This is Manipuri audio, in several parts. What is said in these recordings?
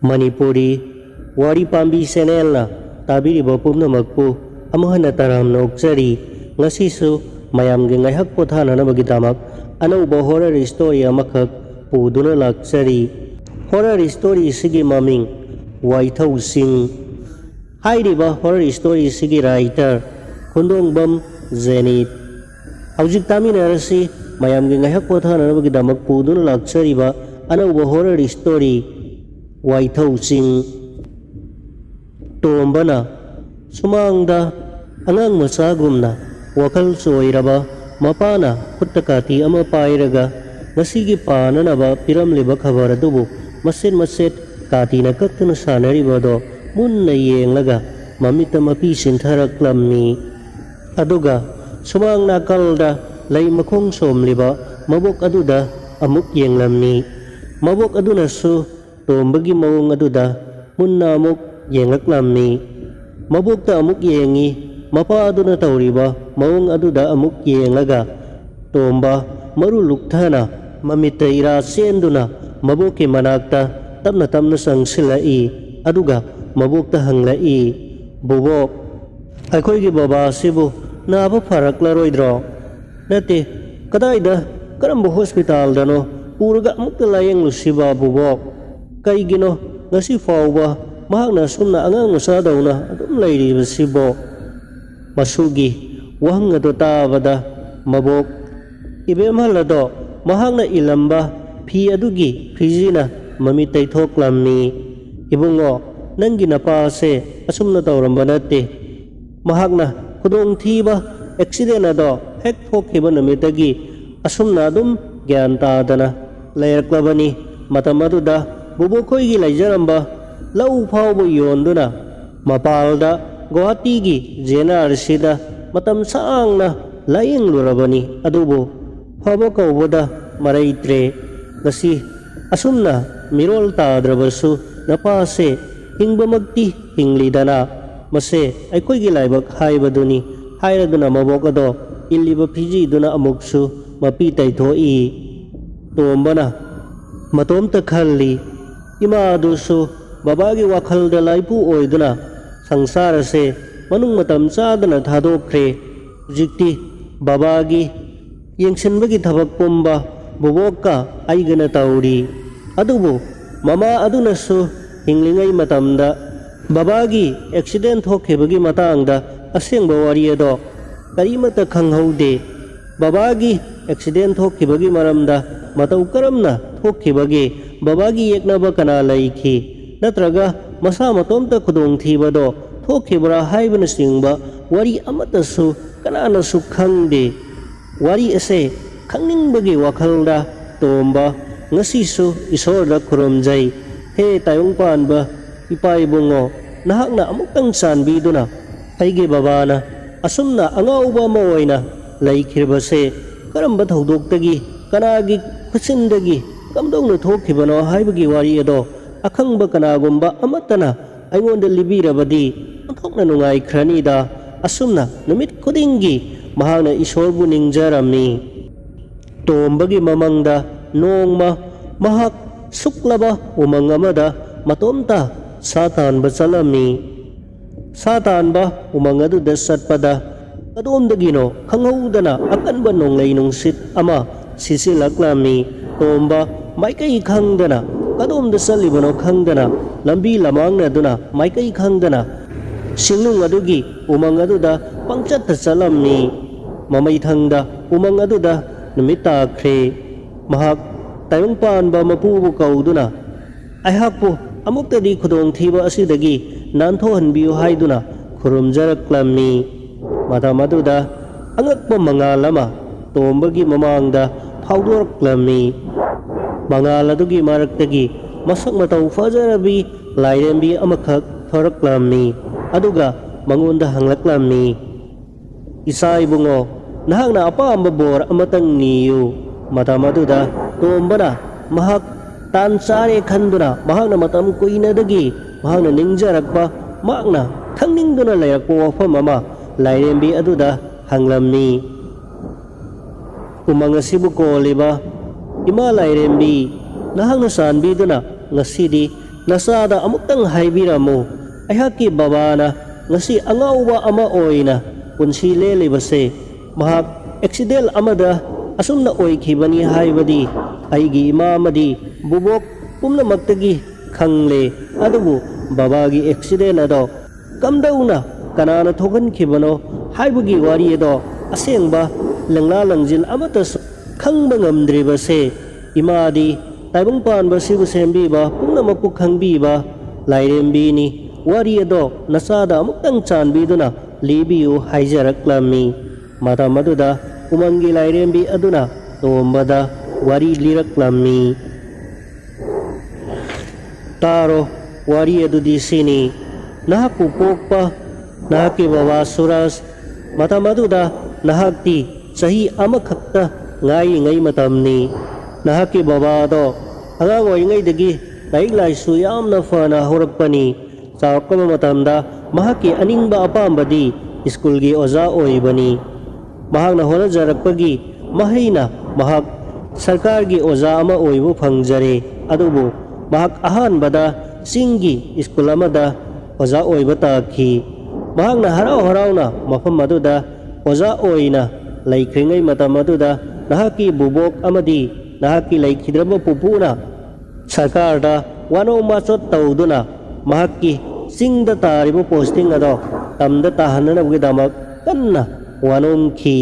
Manipuri Wari Pambi Senelna tabiriba pumnamakpu amuhana taramna okjari ngasisu mayamge ngaihak pothananabagidamak anauba horror story amakak puduna lakjari. Horror story sigi maming Waithau Singh. Hairiba horror story sigi writer Khundongbam Zenit. Haujik taminarasi mayamge ngaihak pothananabagidamak puduna lakjariba anauba horror story Waithau Singh. Tombana sumangda angang masagumna wakal soiraba mapana kuttakati ama pairaga nasigi pananaba piramliba khabar adubu maset katina kaktuna sanaribado munna yenglaga mamita mapi sintharaklammi. Aduga sumang nakalda lay makhong somliba mabok aduda amuk yenglammi. Mabok aduna su tombagi mawong aduda munna amuk yengaklammi. Mabukta amuk yengi mapa aduna tauriba mawong aduda amuk yengaga tomba marulukthana mamita ira senduna mabuki manakta tamna sangsilai aduga mabukta hanglai. Bubok aikoigi baba sibu naba faraklaroidro nate kadaida karamba hospital dano puraga amukta layeng lusiba bubok kaigino ngasi fauba mahakna sumna angang masadawna adum lairiba sibo masugi wahang ado tabada mabok ibemhalado mahakna ilamba phi adugi phijina mamitay thoklammi. Ibungo nangi napase asumna tawramba nate mahakna khudong thiba accident ado hek thokhiba namitagi asumna adum gyan tadana layraklabani. Matam aduda bubukhoigi laijaramba lau phaubu yonduna mapalda Guwahati JNRCda matam saangna layeng lurabani adubo phaba kaubada maraitre ngasi asumna mirol tadrabasu napase hingba magti hinglidana mase aikoigi laibak haibaduni hairaduna mabok ado illiba phijiduna amuksu mapitay thoi. Tombana matomta khalli ima adusu babagi wakhalda laipu oiduna sangsara se manung matam chadana thadokre. Jikti babagi yengsinbagi thabak pumba bubokka aigana tauri adubu mama adunasu hinglingai matamda babagi accident thokhebagi matangda asengba wari ado karimata khanghaude. Babagi accident thokhebagi maramda matau karamna thokhebagi babagi yeknaba kana laikhi natraga masa matomta khudong thibado thokhibra haibana singba wari amatasu kananasu khangde. Wari ase khangningbagi wakhalda tomba ngasisu isorda khurumjai. He tayong panba ipaibungo nahakna amuktang sanbiduna aige babana asumna angauba maoina laikhirbase karamba thaudoktagi kanagi khusindagi kamdongna thokhibano haibagi wari ado akhangba kanagumba amatana aingonda libirabadi anthokna nungai khranida. Asumna numit khudingi mahakna isorbu ningjarammi. Tombagi mamangda nongma mahak suklaba umang amada matomta satan basalammi. Satan ba umang aduda satpada kadomdagino khanghaudana akan ba nonglay nung sit ama sisilaklammi. Tomba maikai khangdana kadomda salibano khangdana lambi lamang na duna maikai khangdana singnung adugi umang aduda pangchatta salammi. Mamay thangda umang aduda numita kre mahak tayong panba mapubu kauduna aihakpo amuktadi khudong thiba asidagi nanthohanbiyo haiduna khurumjaraklammi. Matam aduda angakpa mangalama tombagi mamangda phaudoraklammi. Mangal adugi maraktagi masak matau fajarabi lairembi amakhak thoraklammi aduga mangonda hanglaklammi. Isaibungo nahakna apamba bor amatang niyo. Matam aduda tombana mahak tansare khanduna mahakna matam kuinadagi mahakna ningjarakpa makna thangningduna layrakpa wafam ama lairembi aduda hanglammi. Umang asibu ko liba ima lairembi nahakna sanbiduna ngasidi nasada amuktang haibiramu aihaki babana ngasi angauba ama oina punsi lelibase mahak accident amada asumna oikhibani haibadi aigi ima amadi bubok pumnamaktage khangle adubu babagi accident ado kamdauna kanana thogankhibano haibagi wari ado asengba langla langjil amata khangba ngamdribase imadi taibung panba sibu sembiba pumnamakku khangbiba lairembini wari ado nasada amuktang chanbiduna libiu haijaraklammi mata maduda umangi lairembi aduna tombada wari liraklammi taro wari adudi sini nahaku pokpa nahaki baba Suras mata maduda nahakti sahi amakhakta ngai matamni nahaki baba do angang oingaidagi laik laisu yamna fana horakpani sarakpa matamda mahaki aningba apambadi iskulgi oza oibani mahakna honajarakpagi mahaina mahak sarkargi oza ama oibu phangjare adubu mahak ahanbada singgi iskul amada oza oiba takhi mahakna harau-harauna mafam aduda oza oina laikringai matam aduda nahaki bubok amadi nahaki laikhidraba pupuna sarkarda wano machot tauduna mahakki singda taribu posting ado tamda tahananabgidamak kanna wanomkhi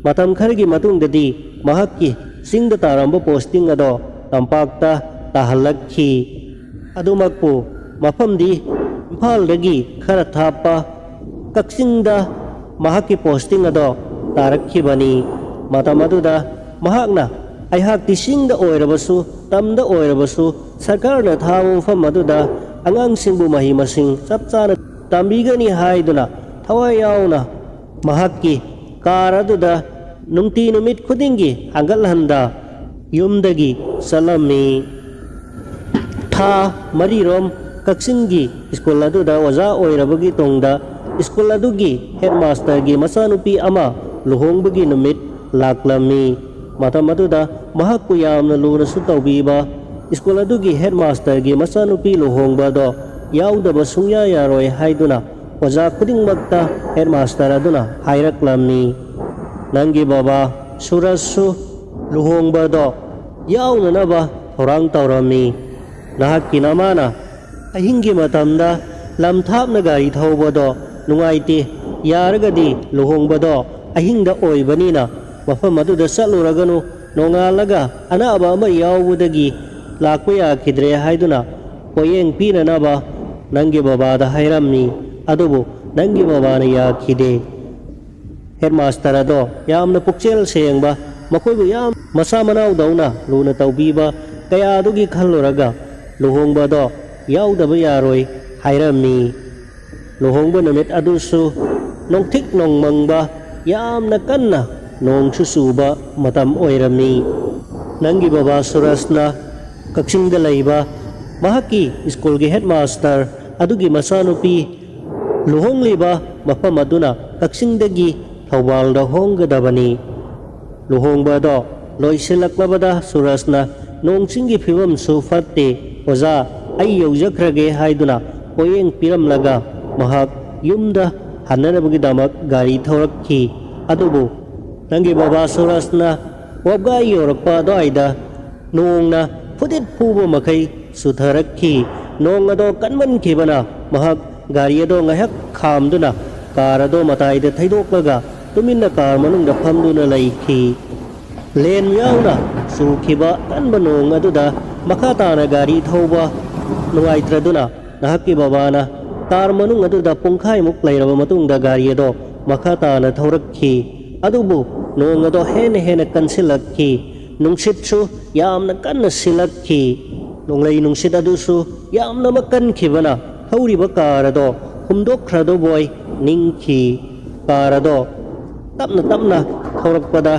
matam khargi matungdadi mahakki singda taramba posting ado tampakta tahalakhi adumakpu mafamdi imphaldagi khara thapa kaksingda mahakki posting ado tarakhibani matam aduda mahakna aihakti singda oirabasu tamda oirabasu sarkarna thamu mafam aduda angangsingbu mahi masing sapchana tambigani haiduna thawai yauna mahakki kar aduda nungti numit khudingi hangalhanda yumdagi salami tha marirom kaksingi iskul aduda waza oirabagi tongda iskul adugi headmaster gi masanupi ama luhongbagi numit laklami matam aduda mahakku yamna lurasu tawbiba iskul adugi headmaster gi masanupi luhongba do yaudaba sungya yaroi haiduna oza khudingmakta headmaster aduna hairaklammi nangi baba Surasu luhongba do yaunanaba thorang tawrami nahakki namana ahingi matamda lamthapna gari thauba do nungaiti yaragadi luhongba do ahingda oibanina mafam aduda saluraganu nongalaga anaba ama yaubudagi lakpa yakidre haiduna poyeng pinanaba nangi babada hairamni adubu nangi babana yakhide headmaster ado yamna pukchel sengba makoibu yam masa manau dauna luna tawbiba kaya adugi khalluraga luhongba do yaudaba yaroi hairamni luhongba numit adusu nongthik nongmangba yamna kanna nong susuba matam oirami nangi baba Surasna kaksingda laiba mahaki iskulgi headmaster adugi masanupi luhongliba mafam aduna kaksingdagi thawbalda honggadabani luhongba do loisilakmabada Surasna nongsingi phibam su fatte oza ai yaujakrage haiduna poyeng piramlaga mahak yumda hananabagi damak gari thorakhi adubu nangi baba Surasna wabga yorakpa do aida nongna pudit puba makai sutharakhi nong ado kanman khibana mahak gari ado ngahak khamduna car ado mataida thaidoklaga tuminna car manungda phamduna laikhi len yauna sukhiba kanba nong aduda makhatana gari thauba nuaitraduna nahakki babana car manung aduda pungkhai muk lairaba matungda gari ado makhatana thaurakhi adubu nong ado hena kansilakhi nungsitsu yamna kanna silakhi nonglai nungsit adusu yamna makankhibana hauriba karado humdokhrado boy ningkhi karado tapna thaurakpada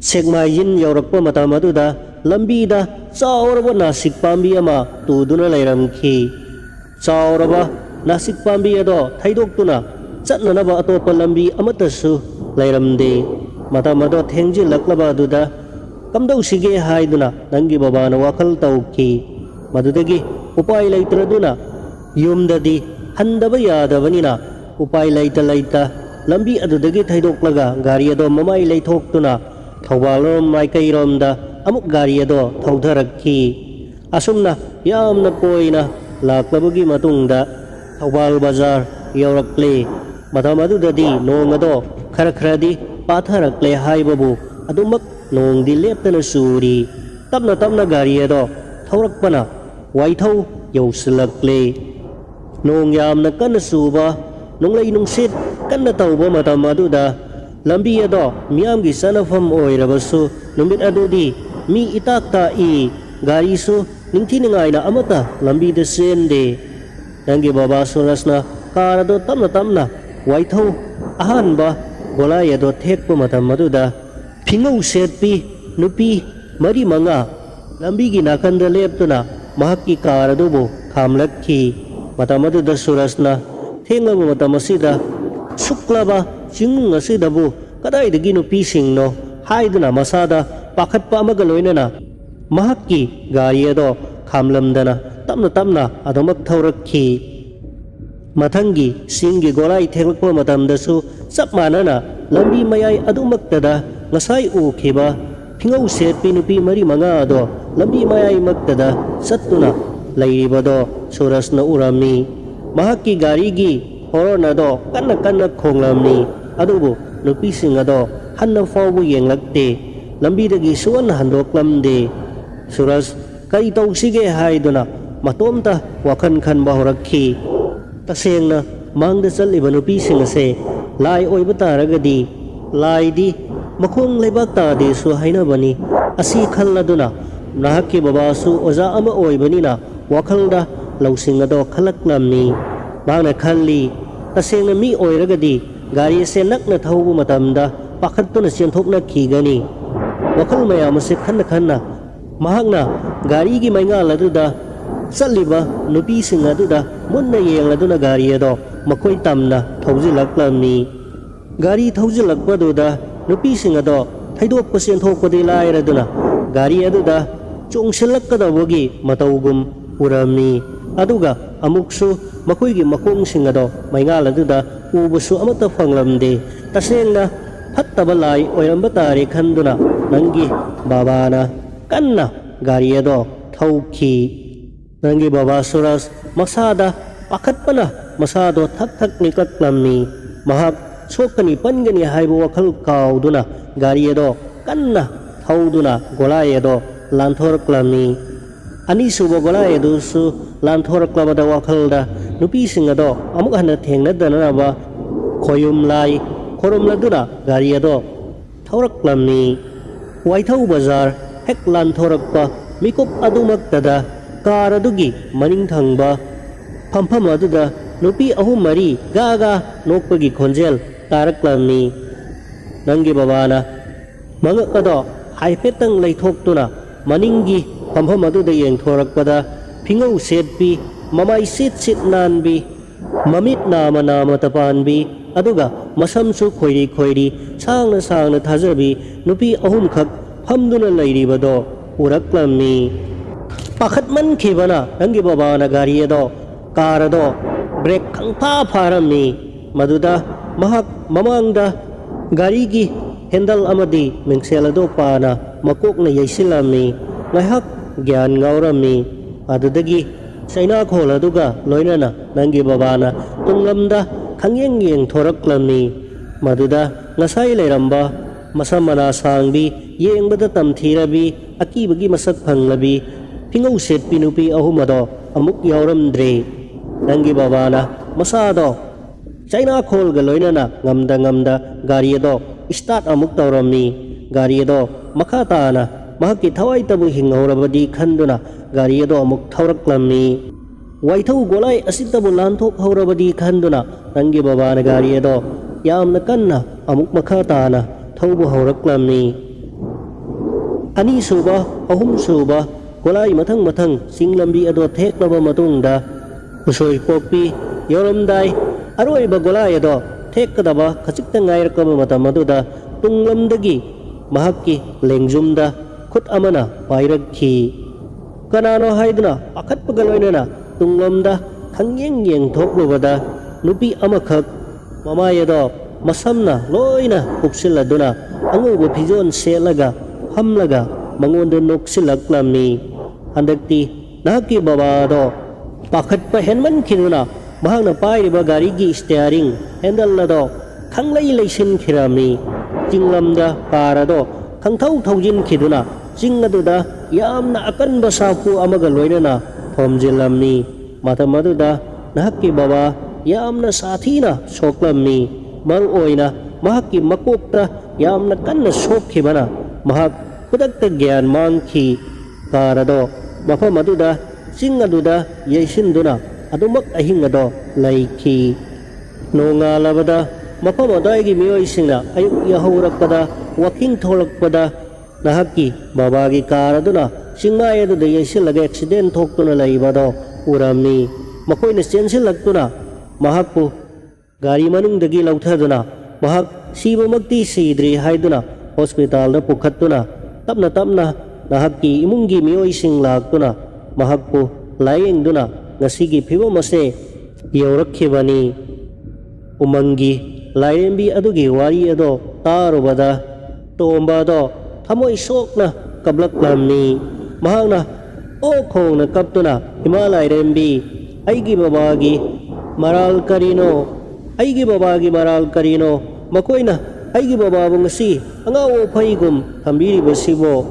segmayin yaurakpa matam aduda lambida chauraba nasik pambi ama tuduna lairamkhi chauraba nasik pambi ado thaidoktuna chatnanaba atopa lambi amatasu lairamde matam ado thengjilaklaba aduda kamdau sige haiduna nangi babana wakal tauki madudagi upai leitraduna yumdadi handaba yadabanina upai leita lambi adudagi thaidoklaga gari ado mamai leithoktuna thaubalom maikairomda amuk gari ado thaudarakki asumna yamna koina laklabagi matungda Thawbal Bazar yaurakle matam adudadi nong ado khara kharadi patharakle haibabu adumak nong di leptana suri tapna gari ado thaurakpana waithau yausilakle nong yamna kanna suba nonglai nungsit kanna tauba matam aduda lambi ado miyamgi sanafam oirabasu numit adudi mi itakta i gari su ningthiningai na amata lambi de sende nangi baba surasna karado tamna waithau ahanba golai ado thekpa matam aduda phingau setpi nupi mari manga lambi gi nakanda leptuna mahakki karadubu khamlakki matam aduda surasna thengaba matam asida suklaba chingung asidabu kadaidagi nupi singno haiduna masada pakhatpa amaga loinana mahakki gari ado khamlamdana tamna adomak thaurakki mathangi singgi golai thelakpa matamdasu chap manana lambi mayai adumaktada ngasai ukhiba phingau setpi nupi mari manga ado lambi mayai maktada sattuna lairibado surasna urami mahakki gari gi horona do kanna khonglamni adubu nupi singado hanna fawbu yenglakte lambi dagi suwan handoklamde suras kai tausige haiduna matomta wakhan khan bahurakhi tasengna mangda chaliba nupi singase lai oiba taragadi lai di makhong lebak ta de su haina bani asi khalladuna nahakki babasu oza ama oibanina wakhalda lausinga do khalaklamni mangna khalli tasengna mi oiragadi gari se nakna thaubu matamda pakhattuna chenthokna khigani wakhal mayam se khanna mahakna gari gi mainga laduda chaliba nupi singa duda munna yengladuna gari ado makoi tamna thaujilaklami gari thaujilakpaduda nupi singa do thaidokpa chenthokpadi lairaduna gari aduda chungsilakkadawagi mataugum urami aduga amuksu makoigi makong singa do mainga laduda ubusu amata phanglamde tasengna phattaba lai oiramba tare khanduna nangi babana kanna gari ado thauki nangi baba suras masada pakhatpana masado thak nikatlamni mahak sokani pangani haibu wakhal kauduna gari ado kanna thauduna golai ado lanthorklami ani subo golai ado su lanthorklabada wakhalda nupi singado amuk hana thengna danaba khoyum lai khoromladuna gari ado thauraklamni waithau bazar hek lanthorakpa mikop adumaktada karadugi maning thangba phampham aduda nupi ahum mari gaga nokpagi khonjel taraklamni nangi babana mangakado haifetang leithoktuna maningi phampham aduda yengthorakpada phingau setpi mamai sit nanbi mamit nama tapanbi aduga masamsu khoiri sangna thajabi nupi ahum khak phamduna lairibado uraklamni pakhatman khibana nangi babana gari ado karado brek khangpha pharami maduda mahak mamangda gari gi handle amadi mengselado pana makokna yaisilami ngaihak gyan ngaurami adudagi saina kholaduga loinana nangi babana tunglamda khangyeng thoraklamni maduda ngasai leiramba masamana sangbi yengbada tamthirabi akibagi masak phanglabi phingau setpi nupi ahumado amuk yauramdre nangi babana masado chaina khol galoinana ngamda gari ado start amuk tawrami gari ado makhatana mahaki thawai tabu hingaurabadi khanduna gari ado amuk thauraklamni waithau golai asitabu lanthok haurabadi khanduna nangi babana gari ado yamna kanna amuk makhatana thaubu hauraklamni ani suba ahum suba golai mathang singlambi ado theklaba matungda usoi pokpi yoramdai aroiba golai ado thekkadaba khachikta ngairakaba matam aduda tunglamdagi mahakki lengjumda khut amana pairakhi kanano haiduna pakhatpaga loinana tunglomda hangyeng yeng thoklubada nupi amakhak mamayado masamna loina kupsiladuna anguba phijon selaga hamlaga mangonda noksilaklamni handakti nahaki babado pakhatpa henman khiduna mahakna pairiba gari gi steering handle lado khanglai leisin khiramni jinglamda parado khangthau thaujin khiduna jingaduda yamna akanba sapu amaga loinana thomjilamni matamaduda nahaki baba yamna sathina soklamni mar oina mahaki makokta yamna kanna sokhibana mahak khudakta gyan mangki karado mafam aduda jingaduda yaisinduna adumak ahingado laiki nongalabada mafam adagi miyoisingna ayuk yahaurakpada waking tholakpada nahaki babagi karaduna singmayaduda yaisilaga accident thoktuna laibado uramni makoina chensilakuna mahakpu gari manungdagi lauthaduna mahak sibamakti sidri haiduna hospital da pukhatuna tapna tapna nahaki imungi miyoising laktuna mahakpu layengduna ngasigi phibam ase yawrakhibani umangi lairembi adugi wari ado tarubada tomba do thamoi sokna kablaklamni mahakna o khongna kaptuna himalay rembi aigi babagi maral karino makoina aigi bababu ngasi angawo phaigum thambiribasibo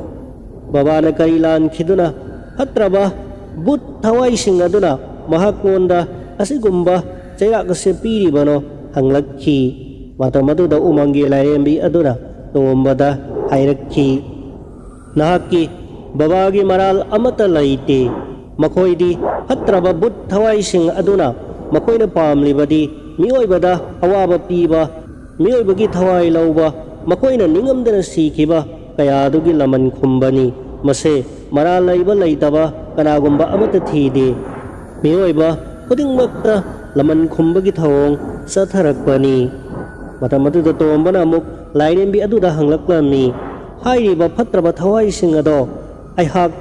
babana karilan khiduna hatraba but thawaising aduna mahakonda asigumba chairakase piribano hanglakhi matamaduda umangi lairembi aduna tombada hairakhi nahaki babagi maral amata laite makoidi hatraba but thawaising aduna makoina pamlibadi miyoibada awaba piba miyoibagi thawai lauba makoina ningamdana sikhiba kayadugi laman khumbani mase maral laiba laitaba kanagumba amata thide miyoiba khudingmakta laman khumbagi thawong satharakpani matamaduda tombana amuk lairembi aduda hanglaklamni hairiba phatraba thawaising ado aihak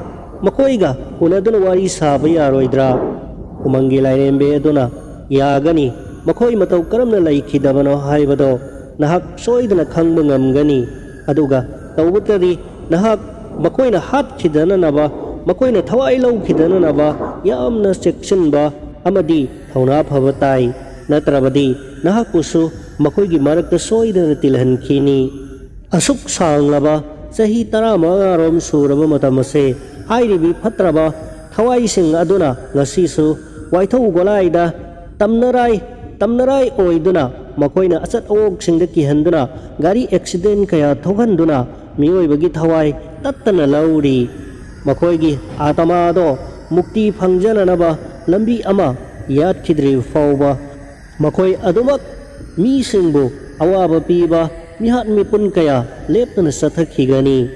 makoiga unaduna wari saba yaroidra umangi lairembe aduna yagani makoi matau karamna laikhidabano haibado nahak soidana khangba ngamgani aduga tawbutadi nahak makoina hatkhidana makoina thawai laukhidana yamna section ba amadi thauna phabatai natrabadi nahakusu makoigi marakta soidana tilhankhini asuk sanglaba sahi 15 rom suraba matamase hairibi phatraba thawaising aduna ngasisu waithau golaida tamnarai oiduna makoina achat awok singda kihanduna gari accident kaya thoganduna miyoibagi thawai tattana lauri makoigi atamado mukti phangjananaba lambi ama yathidri fawba makoi adumak mi singbu awaba piba mihat mipun kaya leptana sathakhigani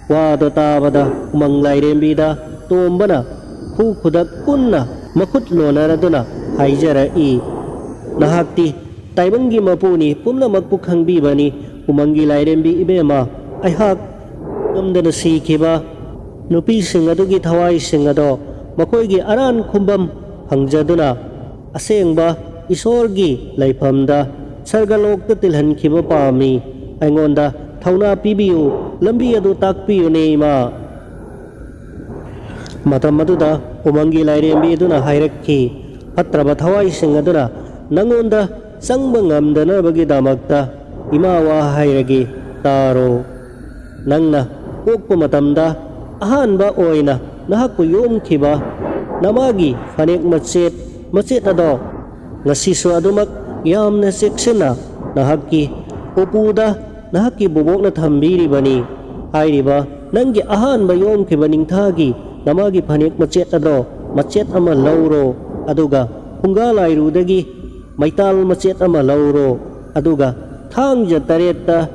wado tabada umang lairembida tombana khudak kunna makhut lonaraduna haijarai nahakti taibangi mapuni pumna makpu khangbibani umangi lairembi ibema aihak ngamdana sikhiba nupi sing adugi thawai sing ado makoigi aran khumbam hangjaduna asengba isorgi laifamda sargalokta tilhankhiba pami aingonda thauna pibiyu lambi adu takpiyu neima matamaduda umangi lairembi aduna hairakhi patraba thawai sing aduna nangonda sangba ngamdanabagi damakta imawa hairagi taro nangna pokpa matamda ahanba oina nahakku yomkhiba namagi phanek machet ado ngasisu adumak yamna seksena nahakki upuda nahakki bubokna thambiribani hairiba nangi ahanba yomkhiba ningthagi namagi phanek machet ado machet ama lauro aduga pungalairu-dagi maital machet ama lauro aduga thangja taretta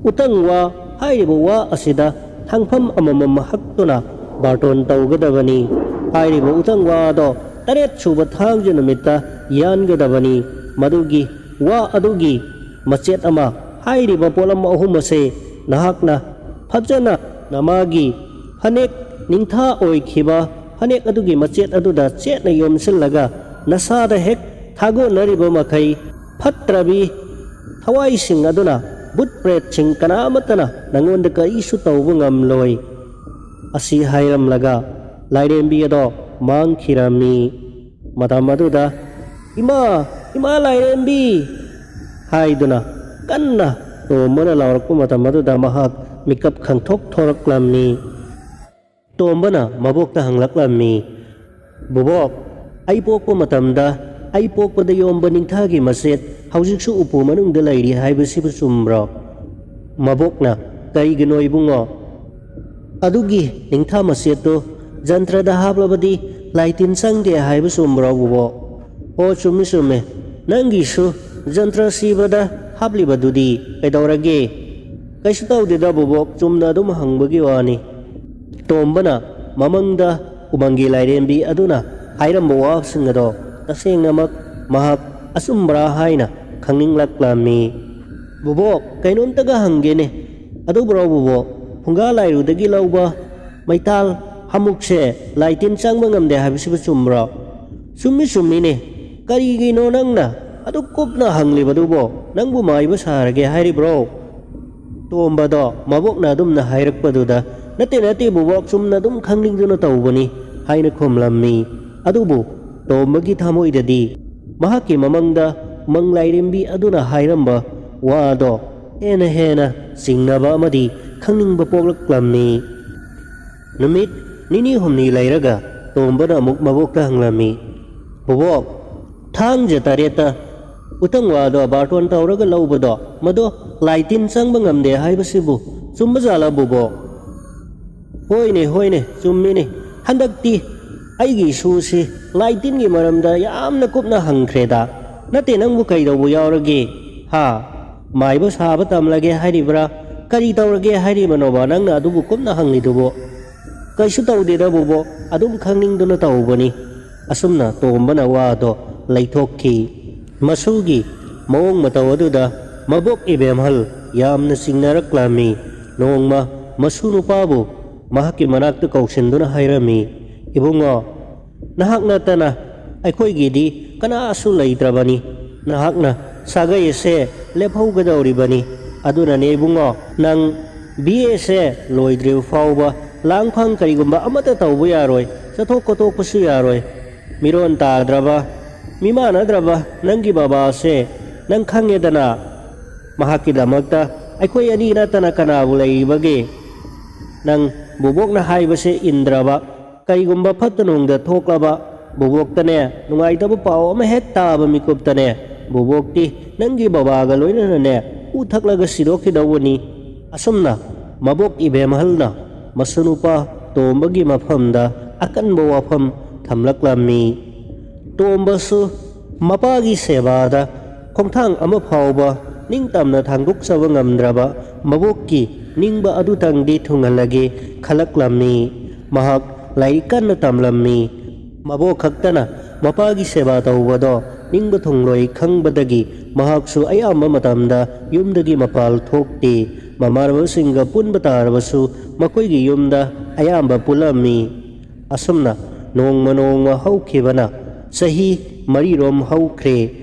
utangwa hairiba wa asida thangpham amamam haktuna barton tawgadabani hairiba utangwa do taret suba thangja namitta yangadabani madugi wa adugi machet ama hairiba polam ahum ase nahakna phajana namagi phanek ꯅꯤꯡꯊꯥ ꯑꯣꯏꯈꯤꯕ ꯐꯅꯦꯛ ꯑꯗꯨꯒꯤ ꯃꯆꯦꯠ ꯑꯗꯨꯗ ꯆꯦꯠꯅ ꯌꯣꯝꯁꯤꯜꯂꯒ ꯅꯁꯥꯗ ꯍꯦꯛ ꯊꯥꯒꯣꯟꯅꯔꯤꯕ ꯃꯈꯩ ꯐꯠꯇ꯭ꯔꯕꯤ ꯊꯋꯥꯏꯁꯤꯡ ꯑꯗꯨꯅ ꯕꯨꯠ ꯄ꯭ꯔꯦꯠꯁꯤꯡ ꯀꯅꯥꯃꯠꯇꯅ ꯅꯉꯣꯟꯗ ꯀꯔꯤꯁꯨ ꯇꯧꯕ ꯉꯝꯂꯣꯏ ꯑꯁꯤ ꯍꯥꯏꯔꯝꯂꯒ ꯂꯥꯏꯔꯦꯝꯕꯤ ꯑꯗꯣ ꯃꯥꯡꯈꯤꯔꯝꯃꯤ꯫ ꯃꯇꯝ ꯑꯗꯨꯗ ꯏꯃꯥ ꯏꯃꯥ ꯂꯥꯏꯔꯦꯝꯕꯤ ꯍꯥꯏꯗꯨꯅ ꯀꯟꯅ ꯇꯣꯝꯕꯅ ꯂꯥꯎꯔꯛꯄ ꯃꯇꯝ ꯑꯗꯨꯗ ꯃꯍꯥꯛ ꯃꯤꯀꯞ ꯈꯪꯊꯣꯛ ꯊꯣꯔꯛꯂꯝꯃꯤ꯫ ꯇꯣꯝꯕꯅ ꯃꯕꯣꯛꯇ ꯍꯪꯂꯛꯂꯝꯃꯤ, ꯕꯣꯕꯣꯛ, ꯑꯩ ꯄꯣꯛꯄ ꯃꯇꯝꯗ ꯑꯩ ꯄꯣꯛꯄꯗ ꯌꯣꯝꯕ ꯅꯤꯡꯊꯥꯒꯤ ꯃꯆꯦꯠ ꯍꯧꯖꯤꯛꯁꯨ ꯎꯄꯨ ꯃꯅꯨꯡꯗ ꯂꯩꯔꯤ ꯍꯥꯏꯕꯁꯤꯕꯨ ꯆꯨꯝꯕ꯭ꯔꯣ? ꯃꯕꯣꯛꯅ ꯀꯔꯤꯒꯤꯅꯣ ꯏꯕꯨꯡꯉꯣ? ꯑꯗꯨꯒꯤ ꯅꯤꯡꯊꯥ ꯃꯆꯦꯠꯇꯨ ꯖꯟꯇ꯭ꯔꯗ ꯍꯥꯞꯂꯕꯗꯤ ꯂꯥꯏꯇꯤꯟ ꯆꯪꯗꯦ ꯍꯥꯏꯕ ꯆꯨꯝꯕ꯭ꯔꯣ ꯕꯣꯕꯣꯛ? ꯑꯣ ꯆꯨꯝꯃꯤ ꯆꯨꯝꯃꯤ, ꯅꯪꯒꯤꯁꯨ ꯖꯟꯇ꯭ꯔ ꯁꯤꯕꯗ ꯍꯥꯞꯂꯤꯕꯗꯨꯗꯤ ꯀꯩꯗꯧꯔꯒꯦ? ꯀꯩꯁꯨ ꯇꯧꯗꯦꯗ ꯕꯣꯕꯣꯛ, ꯆꯨꯝꯅ ꯑꯗꯨꯝ ꯍꯪꯕꯒꯤ ꯋꯥꯅꯤ꯫ ꯇꯣꯝꯕꯅ ꯃꯃꯪꯗ ꯎꯃꯪꯒꯤ ꯂꯥꯏꯔꯦꯝꯕꯤ ꯑꯗꯨꯅ ꯍꯥꯏꯔꯝꯕ ꯋꯥꯁꯤꯡ ꯑꯗꯣ ꯇꯁꯦꯡꯅꯃꯛ ꯃꯍꯥꯛ ꯑꯆꯨꯝꯕ꯭ꯔꯥ ꯍꯥꯏꯅ ꯈꯪꯅꯤꯡꯂꯛꯂꯝꯃꯤ꯫ ꯕꯣꯕꯣꯛ, ꯀꯩꯅꯣꯝꯇꯒ ꯍꯪꯒꯦꯅꯦ, ꯑꯗꯨꯕꯨꯔꯣ ꯕꯣꯕꯣꯛ, ꯐꯨꯡꯒꯥ ꯂꯥꯏꯔꯨꯗꯒꯤ ꯂꯧꯕ ꯃꯩꯇꯥꯜ ꯍꯥꯃꯨꯛꯁꯦ ꯂꯥꯏꯇꯤꯟ ꯆꯪꯕ ꯉꯝꯗꯦ ꯍꯥꯏꯕꯁꯤꯕꯨ ꯆꯨꯝꯕ꯭ꯔꯣ? ꯆꯨꯝꯃꯤ ꯆꯨꯝꯃꯤꯅꯦ, ꯀꯔꯤꯒꯤꯅꯣ ꯅꯪꯅ ꯑꯗꯨꯛ ꯀꯨꯞꯅ ꯍꯪꯂꯤꯕꯗꯨꯕꯣ? ꯅꯪꯕꯨ ꯃꯥꯏꯕ ꯁꯥꯔꯒꯦ ꯍꯥꯏꯔꯤꯕ꯭ꯔꯣ? ꯇꯣꯝꯕꯗꯣ ꯃꯕꯣꯛꯅ ꯑꯗꯨꯝꯅ ꯍꯥꯏꯔꯛꯄꯗꯨꯗ ꯅꯠꯇꯦ ꯅꯠꯇꯦ ꯕꯣꯕꯣꯛ, ꯆꯨꯝꯅ ꯑꯗꯨꯝ ꯈꯪꯅꯤꯡꯗꯨꯅ ꯇꯧꯕꯅꯤ ꯍꯥꯏꯅ ꯈꯨꯝꯂꯝꯃꯤ꯫ ꯑꯗꯨꯕꯨ ꯇꯣꯝꯕꯒꯤ ꯊꯃꯣꯏꯗꯗꯤ ꯃꯍꯥꯛꯀꯤ ꯃꯃꯪꯗ ꯎꯃꯪ ꯂꯥꯏꯔꯦꯝꯕꯤ ꯑꯗꯨꯅ ꯍꯥꯏꯔꯝꯕ ꯋꯥꯗꯣ ꯍꯦꯟꯅ ꯆꯤꯡꯅꯕ ꯑꯃꯗꯤ ꯈꯪꯅꯤꯡꯕ ꯄꯣꯛꯂꯛꯂꯝꯃꯤ꯫ ꯅꯨꯃꯤꯠ ꯅꯤꯅꯤ ꯍꯨꯝꯅꯤ ꯂꯩꯔꯒ ꯇꯣꯝꯕꯅ ꯑꯃꯨꯛ ꯃꯕꯣꯛꯇ ꯍꯪꯂꯝꯃꯤ, ꯕꯣꯕꯣꯛ, ꯊꯥꯡꯖ 7ꯇ ꯎꯇꯪ ꯋꯥꯗꯣ ꯕꯥꯔꯇꯣꯟ ꯇꯧꯔꯒ ꯂꯧꯕꯗꯣ ꯃꯗꯣ ꯂꯥꯏꯇꯤꯟ ꯆꯪꯕ ꯉꯝꯗꯦ ꯍꯥꯏꯕꯁꯤꯕꯨ ꯆꯨꯝꯕꯖꯥꯠꯂ ꯕꯣꯕꯣꯛ? ꯍꯣꯏꯅꯦ ꯍꯣꯏꯅꯦ ꯆꯨꯝꯃꯤꯅꯦ, ꯍꯟꯗꯛꯇꯤ ꯑꯩꯒꯤ ꯏꯁꯨꯁꯤ ꯂꯥꯏꯇꯤꯟꯒꯤ ꯃꯔꯝꯗ ꯌꯥꯝꯅ ꯀꯨꯞꯅ ꯍꯪꯈ꯭ꯔꯦꯗ꯫ ꯅꯠꯇꯦ, ꯅꯪꯕꯨ ꯀꯩꯗꯧꯕ ꯌꯥꯎꯔꯒꯦ? ꯃꯥꯏꯕ ꯁꯥꯕ ꯇꯝꯂꯒꯦ ꯍꯥꯏꯔꯤꯕ꯭ꯔꯥ? ꯀꯔꯤ ꯇꯧꯔꯒꯦ ꯍꯥꯏꯔꯤꯕꯅꯣꯕ ꯅꯪꯅ ꯑꯗꯨꯕꯨ ꯀꯨꯞꯅ ꯍꯪꯂꯤꯗꯨꯕꯣ? ꯀꯩꯁꯨ ꯇꯧꯗꯦꯗ ꯕꯣꯕꯣꯛ, ꯑꯗꯨꯝ ꯈꯪꯅꯤꯡꯗꯨꯅ ꯇꯧꯕꯅꯤ꯫ ꯑꯁꯨꯝꯅ ꯇꯣꯝꯕꯅ ꯋꯥꯗꯣ ꯂꯩꯊꯣꯛꯈꯤ꯫ ꯃꯁꯨꯒꯤ ꯃꯑꯣꯡ ꯃꯇꯧ ꯑꯗꯨꯗ ꯃꯕꯣꯛ ꯏꯕꯦꯝꯍꯜ ꯌꯥꯝꯅ ꯆꯤꯡꯅꯔꯛꯂꯝꯃꯤ꯫ ꯅꯣꯡꯃ ꯃꯁꯨ ꯅꯨꯄꯥꯕꯨ ꯃꯍꯥꯛꯀꯤ ꯃꯅꯥꯛꯇ ꯀꯧꯁꯤꯟꯗꯨꯅ ꯍꯥꯏꯔꯝꯃꯤ, ꯏꯕꯨꯡꯉꯣ, ꯅꯍꯥꯛ ꯅꯠꯇꯅ ꯑꯩꯈꯣꯏꯒꯤꯗꯤ ꯀꯅꯥꯁꯨ ꯂꯩꯇ꯭ꯔꯕꯅꯤ꯫ ꯅꯍꯥꯛꯅ ꯁꯥꯒꯩ ꯑꯁꯦ ꯂꯦꯞꯍꯧꯒꯗꯧꯔꯤꯕꯅꯤ꯫ ꯑꯗꯨꯅꯅꯦ ꯏꯕꯨꯡꯉꯣ, ꯅꯪ BA ꯂꯣꯏꯗ꯭ꯔꯤꯕ ꯐꯥꯎꯕ ꯂꯥꯡꯐꯥꯡ ꯀꯔꯤꯒꯨꯝꯕ ꯑꯃꯠꯇ ꯇꯧꯕ ꯌꯥꯔꯣꯏ, ꯆꯠꯊꯣꯛ ꯈꯣꯠꯇꯣꯛꯄꯁꯨ ꯌꯥꯔꯣꯏ꯫ ꯃꯤꯔꯣꯟ ꯇꯥꯗ꯭ꯔꯕ, ꯃꯤꯃꯥꯟꯅꯗ꯭ꯔꯕ ꯅꯪꯒꯤ ꯕꯕꯥꯁꯦ ꯅꯪ ꯈꯪꯉꯦꯗꯅ, ꯃꯍꯥꯛꯀꯤꯗꯃꯛꯇ ꯑꯩꯈꯣꯏ ꯑꯅꯤ ꯅꯠꯇꯅ ꯀꯅꯥꯕꯨ ꯂꯩꯔꯤꯕꯒꯦ? ꯅꯪ ꯕꯣꯕꯣꯛꯅ ꯍꯥꯏꯕꯁꯦ ꯏꯟꯗ꯭ꯔꯕ, ꯀꯔꯤꯒꯨꯝꯕ ꯐꯠꯇ ꯅꯨꯡꯗ ꯊꯣꯛꯂꯕ, ꯕꯣꯕꯣꯛꯇꯅꯦ ꯅꯨꯡꯉꯥꯏꯇꯕ ꯄꯥꯎ ꯑꯃ ꯍꯦꯛ ꯇꯥꯕ ꯃꯤꯀꯨꯞꯇꯅꯦ ꯕꯣꯕꯣꯛꯇꯤ ꯅꯪꯒꯤ ꯕꯕꯥꯒ ꯂꯣꯏꯅꯅꯅꯦ ꯎ ꯊꯛꯂꯒ ꯁꯤꯗꯣꯛꯈꯤꯗꯧꯕꯅꯤ꯫ ꯑꯁꯨꯝꯅ ꯃꯕꯣꯛ ꯏꯕꯦꯝꯍꯜꯅ ꯃꯁꯨꯅꯨꯄꯥ ꯇꯣꯝꯕꯒꯤ ꯃꯐꯝꯗ ꯑꯀꯟꯕ ꯋꯥꯐꯝ ꯊꯝꯂꯛꯂꯝꯃꯤ꯫ ꯇꯣꯝꯕꯁꯨ ꯃꯄꯥꯒꯤ ꯁꯦꯕꯥꯗ ꯈꯣꯡꯊꯥꯡ ꯑꯃ ꯐꯥꯎꯕ ꯅꯤꯡꯇꯝꯅ ꯊꯥꯡꯗꯣꯛꯆꯕ ꯉꯝꯗ꯭ꯔꯕ ꯃꯕꯣꯛꯀꯤ ꯅꯤꯡꯕ ꯑꯗꯨꯇꯪꯗꯤ ꯊꯨꯡꯍꯜꯂꯒꯦ ꯈꯜꯂꯛꯂꯝꯃꯤ꯫ ꯃꯍꯥꯛ ꯂꯥꯏꯔꯤꯛ ꯀꯟꯅ ꯇꯝꯂꯝꯃꯤ꯫ ꯃꯕꯣꯛ ꯈꯛꯇꯅ ꯃꯄꯥꯒꯤ ꯁꯦꯕꯥ ꯇꯧꯕꯗꯣ ꯅꯤꯡꯕ ꯊꯨꯡꯂꯣꯏ ꯈꯪꯕꯗꯒꯤ ꯃꯍꯥꯛꯁꯨ ꯑꯌꯥꯝꯕ ꯃꯇꯝꯗ ꯌꯨꯝꯗꯒꯤ ꯃꯄꯥꯜ ꯊꯣꯛꯇꯦ꯫ ꯃꯃꯥꯟꯅꯕꯁꯤꯡꯒ ꯄꯨꯟꯕ ꯇꯥꯔꯕꯁꯨ ꯃꯈꯣꯏꯒꯤ ꯌꯨꯝꯗ ꯑꯌꯥꯝꯕ ꯄꯨꯜꯂꯝꯃꯤ꯫ ꯑꯁꯨꯝꯅ ꯅꯣꯡꯃ ꯍꯧꯈꯤꯕꯅ ꯆꯍꯤ 4 ꯍꯧꯈ꯭ꯔꯦ꯫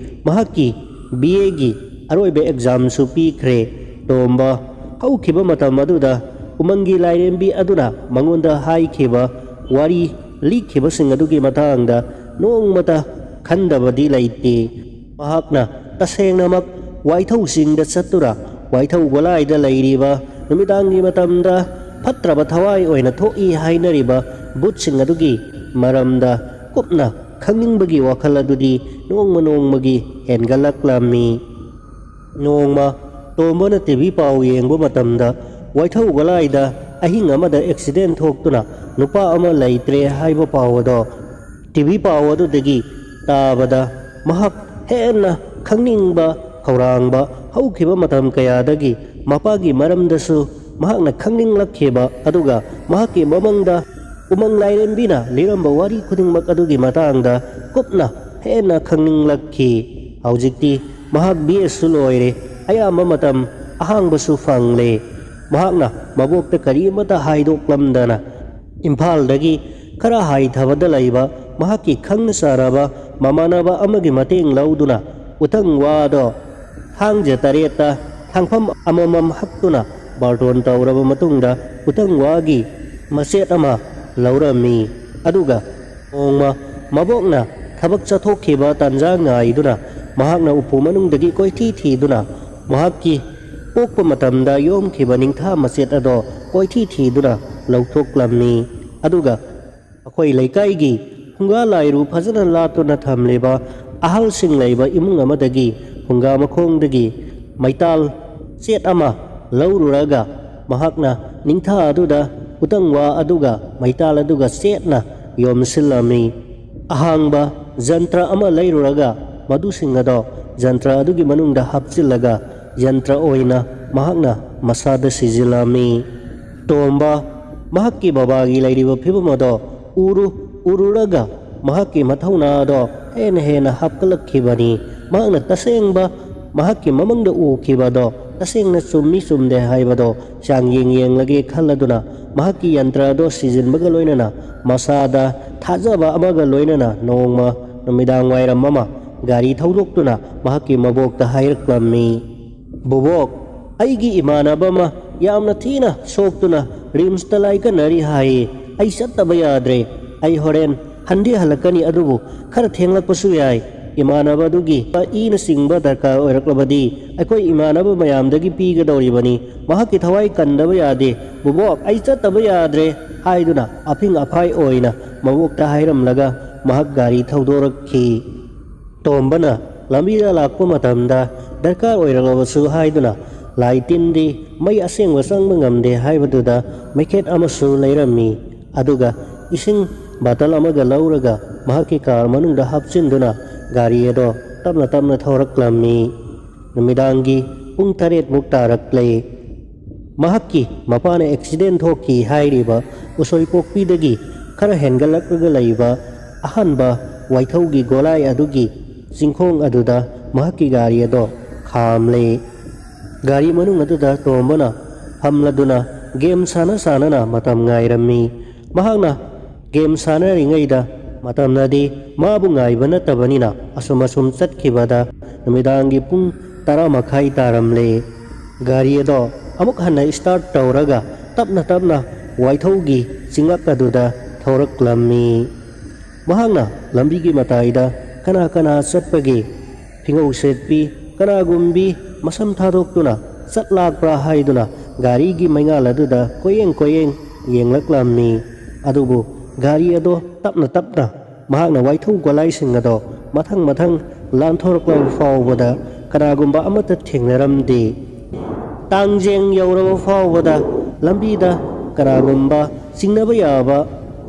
ꯃꯍꯥꯛꯀꯤ BAꯒꯤ ꯑꯔꯣꯏꯕ ꯑꯦꯛꯖꯥꯝꯁꯨ ꯄꯤꯈ꯭ꯔꯦ꯫ ꯇꯣꯝꯕ ꯍꯧꯈꯤꯕ ꯃꯇꯝ ꯑꯗꯨꯗ ꯎꯃꯪꯒꯤ ꯂꯥꯏꯔꯦꯝꯕꯤ ꯑꯗꯨꯅ ꯃꯉꯣꯟꯗ ꯍꯥꯏꯈꯤꯕ ꯋꯥꯔꯤ ꯂꯤꯈꯤꯕꯁꯤꯡ ꯑꯗꯨꯒꯤ ꯃꯇꯥꯡꯗ ꯅꯣꯡꯃꯇ ꯈꯟꯗꯕꯗꯤ ꯂꯩꯇꯦ꯫ ꯃꯍꯥꯛꯅ ꯇꯁꯦꯡꯅꯃꯛ ꯋꯥꯏꯊꯧ ꯆꯤꯡꯗ ꯆꯠꯇꯨꯅ ꯋꯥꯏꯊꯧ ꯒꯣꯂꯥꯏꯗ ꯂꯩꯔꯤꯕ ꯅꯨꯃꯤꯗꯥꯡꯒꯤ ꯃꯇꯝꯗ ꯐꯠꯇ꯭ꯔꯕ ꯊꯋꯥꯏ ꯑꯣꯏꯅ ꯊꯣꯛꯏ ꯍꯥꯏꯅꯔꯤꯕ ꯕꯨꯠꯁꯤꯡ ꯑꯗꯨꯒꯤ ꯃꯔꯝꯗ ꯀꯨꯞꯅ ꯈꯪꯅꯤꯡꯕꯒꯤ ꯋꯥꯈꯜ ꯑꯗꯨꯗꯤ ꯅꯣꯡꯃꯒꯤ ꯍꯦꯟꯒꯠꯂꯛꯂꯝꯃꯤ꯫ ꯅꯣꯡꯃ ꯇꯣꯝꯕꯅ TV ꯄꯥꯎ ꯌꯦꯡꯕ ꯃꯇꯝꯗ ꯋꯥꯏꯊꯧ ꯒꯣꯂꯥꯏꯗ ꯑꯍꯤꯡ ꯑꯃꯗ ꯑꯦꯛꯁꯤꯗꯦꯟꯊꯣꯛꯇꯨꯅ ꯅꯨꯄꯥ ꯑꯃ ꯂꯩꯇ꯭ꯔꯦ ꯍꯥꯏꯕ ꯄꯥꯎ ꯑꯗꯣ TV ꯄꯥꯎ ꯑꯗꯨꯗꯒꯤ ꯇꯥꯕꯗ ꯃꯍꯥꯛ ꯍꯦꯟꯅ ꯈꯪꯅꯤꯡꯕ ꯍꯧꯔꯥꯡꯕ ꯍꯧꯈꯤꯕ ꯃꯇꯝ ꯀꯌꯥꯗꯒꯤ ꯃꯄꯥꯒꯤ ꯃꯔꯝꯗꯁꯨ ꯃꯍꯥꯛꯅ ꯈꯪꯅꯤꯡꯂꯛꯈꯤꯕ ꯑꯗꯨꯒ ꯃꯍꯥꯛꯀꯤ ꯃꯃꯪꯗ ꯎꯃꯪ ꯂꯥꯏꯔꯦꯝꯕꯤꯅ ꯂꯤꯔꯝꯕ ꯋꯥꯔꯤ ꯈꯨꯗꯤꯡꯃꯛ ꯑꯗꯨꯒꯤ ꯃꯇꯥꯡꯗ ꯀꯨꯞꯅ ꯍꯦꯟꯅ ꯈꯪꯅꯤꯡꯂꯛꯈꯤ꯫ ꯍꯧꯖꯤꯛꯇꯤ ꯃꯍꯥꯛ BAꯁꯨ ꯂꯣꯏꯔꯦ꯫ ꯑꯌꯥꯝꯕ ꯃꯇꯝ ꯑꯍꯥꯡꯕꯁꯨ ꯐꯪꯂꯦ꯫ ꯃꯍꯥꯛꯅ ꯃꯕꯣꯛꯇ ꯀꯔꯤꯃꯠꯇ ꯍꯥꯏꯗꯣꯛꯂꯝꯗꯅ ꯏꯝꯐꯥꯜꯗꯒꯤ ꯈꯔ ꯍꯥꯏꯊꯕꯗ ꯂꯩꯕ ꯃꯍꯥꯛꯀꯤ ꯈꯪꯅ ꯆꯥꯔꯕ ꯃꯃꯥꯟꯅꯕ ꯑꯃꯒꯤ ꯃꯇꯦꯡ ꯂꯧꯗꯨꯅ ꯎꯇꯪ ꯋꯥꯗꯣ ꯊꯥꯡꯖ 7ꯇ ꯊꯥꯡꯐꯝ ꯑꯃꯃꯝ ꯍꯛꯇꯨꯅ ꯕꯥꯔꯇꯣꯟ ꯇꯧꯔꯕ ꯃꯇꯨꯡꯗ ꯎꯇꯪ ꯋꯥꯒꯤ ꯃꯆꯦꯠ ꯑꯃ ꯂꯧꯔꯝꯃꯤ ꯑꯗꯨꯒ ꯅꯣꯡꯃ ꯃꯕꯣꯛꯅ ꯊꯕꯛ ꯆꯠꯊꯣꯛꯈꯤꯕ ꯇꯥꯟꯖꯥ ꯉꯥꯏꯗꯨꯅ ꯃꯍꯥꯛꯅ ꯎꯄꯨ ꯃꯅꯨꯡꯗꯒꯤ ꯀꯣꯏꯊꯤ ꯊꯤꯗꯨꯅ ꯃꯍꯥꯛꯀꯤ ꯄꯣꯛꯄ ꯃꯇꯝꯗ ꯌꯣꯝꯈꯤꯕ ꯅꯤꯡꯊꯥ ꯃꯆꯦꯠ ꯑꯗꯣ ꯀꯣꯏꯊꯤ ꯊꯤꯗꯨꯅ ꯂꯧꯊꯣꯛꯂꯝꯃꯤ ꯑꯗꯨꯒ ꯑꯩꯈꯣꯏ ꯂꯩꯀꯥꯏꯒꯤ ꯐꯨꯡꯒꯥ ꯂꯥꯏꯔꯨ ꯐꯖꯅ ꯂꯥꯠꯇꯨꯅ ꯊꯝꯂꯤꯕ ꯑꯍꯜꯁꯤꯡ ꯂꯩꯕ ꯏꯃꯨꯡ ꯑꯃꯗꯒꯤ ꯐꯨꯡꯒꯥ ꯃꯈꯣꯡꯗꯒꯤ ꯃꯩꯇꯥꯜ ꯆꯦꯠ ꯑꯃ ꯂꯧꯔꯨꯔꯒ ꯃꯍꯥꯛꯅ ꯅꯤꯡꯊꯥ ꯑꯗꯨꯗ ꯎꯇꯪ ꯋꯥ ꯑꯗꯨꯒ ꯃꯩꯇꯥꯜ ꯑꯗꯨꯒ ꯆꯦꯠꯅ ꯌꯣꯝꯁꯤꯜꯂꯝꯃꯤ ꯑꯍꯥꯡꯕ ꯖꯟꯇ꯭ꯔ ꯑꯃ ꯂꯩꯔꯨꯔꯒ ꯃꯗꯨꯁꯤꯡ ꯑꯗꯣ ꯖꯟꯇ꯭ꯔ ꯑꯗꯨꯒꯤ ꯃꯅꯨꯡꯗ ꯍꯥꯞꯆꯤꯜꯂꯒ ꯖꯟꯇ꯭ꯔ ꯑꯣꯏꯅ ꯃꯍꯥꯛꯅ ꯃꯁꯥꯗ ꯁꯤꯖꯤꯜꯂꯝꯃꯤ ꯇꯣꯝꯕ ꯃꯍꯥꯛꯀꯤ ꯕꯕꯥꯒꯤ ꯂꯩꯔꯤꯕ ꯐꯤꯕꯝ ꯑꯗꯣ ꯎꯔꯨꯔꯒ ꯃꯍꯥꯛꯀꯤ ꯃꯊꯧꯅꯥ ꯑꯗꯣ ꯍꯦꯟꯅ ꯍꯥꯞꯀꯠꯂꯛꯈꯤꯕꯅꯤ ꯃꯍꯥꯛꯅ ꯇꯁꯦꯡꯕ ꯃꯍꯥꯛꯀꯤ ꯃꯃꯪꯗ ꯎꯈꯤꯕꯗꯣ ꯇꯁꯦꯡꯅ ꯆꯨꯝꯃꯤ ꯆꯨꯝꯗꯦ ꯍꯥꯏꯕꯗꯣ ꯆꯥꯡꯌꯦꯡ ꯌꯦꯡꯂꯒꯦ ꯈꯜꯂꯗꯨꯅ ꯃꯍꯥꯛꯀꯤ ꯌꯟꯇ꯭ꯔ ꯑꯗꯣ ꯁꯤꯖꯤꯟꯕꯒ ꯂꯣꯏꯅꯅ ꯃꯁꯥꯗ ꯊꯥꯖꯕ ꯑꯃꯒ ꯂꯣꯏꯅꯅ ꯅꯣꯡꯃ ꯅꯨꯃꯤꯗꯥꯡ ꯋꯥꯏꯔꯝ ꯑꯃ ꯒꯥꯔꯤ ꯊꯧꯗꯣꯛꯇꯨꯅ ꯃꯍꯥꯛꯀꯤ ꯃꯕꯣꯛꯇ ꯍꯥꯏꯔꯛꯂꯝꯃꯤ ꯕꯣꯕꯣꯛ ꯑꯩꯒꯤ ꯏꯃꯥꯟꯅꯕ ꯑꯃ ꯌꯥꯝꯅ ꯊꯤꯅ ꯁꯣꯛꯇꯨꯅ ꯔꯤꯝꯁꯇ ꯂꯥꯏꯀꯠꯅꯔꯤ ꯍꯥꯏꯌꯦ ꯑꯩ ꯆꯠꯇꯕ ꯌꯥꯗ꯭ꯔꯦ ꯑꯩ ꯍꯣꯔꯦꯟ ꯍꯟꯗꯤ ꯍꯜꯂꯛꯀꯅꯤ ꯑꯗꯨꯕꯨ ꯈꯔ ꯊꯦꯡꯂꯛꯄꯁꯨ ꯌꯥꯏ ꯏꯃꯥꯟꯅꯕ ꯑꯗꯨꯒꯤ ꯏꯅꯆꯤꯡꯕ ꯗꯔꯀꯥꯔ ꯑꯣꯏꯔꯛꯂꯕꯗꯤ ꯑꯩꯈꯣꯏ ꯏꯃꯥꯟꯅꯕ ꯃꯌꯥꯝꯗꯒꯤ ꯄꯤꯒꯗꯧꯔꯤꯕꯅꯤ ꯃꯍꯥꯛꯀꯤ ꯊꯋꯥꯏ ꯀꯟꯗꯕ ꯌꯥꯗꯦ ꯕꯣꯕꯣꯛ ꯑꯩ ꯆꯠꯇꯕ ꯌꯥꯗ꯭ꯔꯦ ꯍꯥꯏꯗꯨꯅ ꯑꯐꯤꯡ ꯑꯐꯥꯏ ꯑꯣꯏꯅ ꯃꯕꯣꯛꯇ ꯍꯥꯏꯔꯝꯂꯒ ꯃꯍꯥꯛ ꯒꯥꯔꯤ ꯊꯧꯗꯣꯔꯛꯈꯤ ꯇꯣꯝꯕꯅ ꯂꯝꯕꯤꯗ ꯂꯥꯛꯄ ꯃꯇꯝꯗ ꯗꯔꯀꯥꯔ ꯑꯣꯏꯔꯛꯂꯕꯁꯨ ꯍꯥꯏꯗꯨꯅ ꯂꯥꯏ ꯇꯤꯟꯗꯤ ꯃꯩ ꯑꯁꯦꯡꯕ ꯆꯪꯕ ꯉꯝꯗꯦ ꯍꯥꯏꯕꯗꯨꯗ ꯃꯩꯈꯦꯠ ꯑꯃꯁꯨ ꯂꯩꯔꯝꯃꯤ ꯑꯗꯨꯒ ꯏꯁꯤꯡ ꯕꯥꯇꯜ ꯑꯃꯒ ꯂꯧꯔꯒ ꯃꯍꯥꯛꯀꯤ ꯀꯥꯔ ꯃꯅꯨꯡꯗ ꯍꯥꯞꯆꯤꯟꯗꯨꯅ ꯒꯥꯔꯤ ꯑꯗꯣ ꯇꯞꯅ ꯇꯞꯅ ꯊꯧꯔꯛꯂꯝꯃꯤ ꯅꯨꯃꯤꯗꯥꯡꯒꯤ ꯄꯨꯡ 7ꯃꯨꯛ ꯇꯥꯔꯛꯂꯦ ꯃꯍꯥꯛꯀꯤ ꯃꯄꯥꯅ ꯑꯦꯛꯁꯤꯗꯦꯟ ꯊꯣꯛꯈꯤ ꯍꯥꯏꯔꯤꯕ ꯎꯁꯣꯏꯄꯣꯛꯄꯤꯗꯒꯤ ꯈꯔ ꯍꯦꯟꯒꯠꯂꯛꯂꯒ ꯂꯩꯕ ꯑꯍꯥꯟꯕ ꯋꯥꯏꯊꯧꯒꯤ ꯒꯣꯂꯥꯏ ꯑꯗꯨꯒꯤ ꯆꯤꯡꯈꯣꯡ ꯑꯗꯨꯗ ꯃꯍꯥꯛꯀꯤ ꯒꯥꯔꯤ ꯑꯗꯣ ꯈꯥꯝꯂꯦ ꯒꯥꯔꯤ ꯃꯅꯨꯡ ꯑꯗꯨꯗ ꯇꯣꯝꯕꯅ ꯐꯝꯂꯗꯨꯅ ꯒꯦꯝ ꯁꯥꯟꯅꯅ ꯃꯇꯝ ꯉꯥꯏꯔꯝꯃꯤ ꯃꯍꯥꯛꯅ ꯒꯦꯝ ꯁꯥꯟꯅꯔꯤꯉꯩꯗ ꯃꯇꯝꯅꯗꯤ ꯃꯥꯕꯨ ꯉꯥꯏꯕ ꯅꯠꯇꯕꯅꯤꯅ ꯑꯁꯨꯝ ꯆꯠꯈꯤꯕꯗ ꯅꯨꯃꯤꯗꯥꯡꯒꯤ ꯄꯨꯡ 10:30 ꯇꯥꯔꯝꯂꯦ ꯒꯥꯔꯤ ꯑꯗꯣ ꯑꯃꯨꯛ ꯍꯟꯅ ꯁ꯭ꯇꯥꯔꯠ ꯇꯧꯔꯒ ꯇꯞꯅ ꯇꯞꯅ ꯋꯥꯏꯊꯧꯒꯤ ꯆꯤꯡꯂꯛ ꯑꯗꯨꯗ ꯊꯧꯔꯛꯂꯝꯃꯤ ꯃꯍꯥꯛꯅ ꯂꯝꯕꯤꯒꯤ ꯃꯇꯥꯏꯗ ꯀꯅꯥ ꯆꯠꯄꯒꯦ ꯐꯤꯉꯧ ꯁꯦꯠꯄꯤ ꯀꯅꯥꯒꯨꯝꯕꯤ ꯃꯁꯝ ꯊꯥꯗꯣꯛꯇꯨꯅ ꯆꯠꯂꯥꯛꯄ꯭ꯔꯥ ꯍꯥꯏꯗꯨꯅ ꯒꯥꯔꯤꯒꯤ ꯃꯩꯉꯥꯜ ꯑꯗꯨꯗ ꯀꯣꯌꯦꯡ ꯌꯦꯡꯂꯛꯂꯝꯃꯤ ꯑꯗꯨꯕꯨ ꯒꯥꯔꯤ ꯑꯗꯣ ꯇꯞꯅ ꯇꯞꯅ ꯃꯍꯥꯛꯅ ꯋꯥꯏꯊꯧ ꯒꯣꯂꯥꯏꯁꯤꯡ ꯑꯗꯣ ꯃꯊꯪ ꯂꯥꯟꯊꯣꯔꯛꯂꯕ ꯐꯥꯎꯕꯗ ꯀꯅꯥꯒꯨꯝꯕ ꯑꯃꯠꯇ ꯊꯦꯡꯅꯔꯝꯗꯦ ꯇꯥꯡꯖꯦꯡ ꯌꯧꯔꯕ ꯐꯥꯎꯕꯗ ꯂꯝꯕꯤꯗ ꯀꯅꯥꯒꯨꯝꯕ ꯆꯤꯡꯅꯕ ꯌꯥꯕ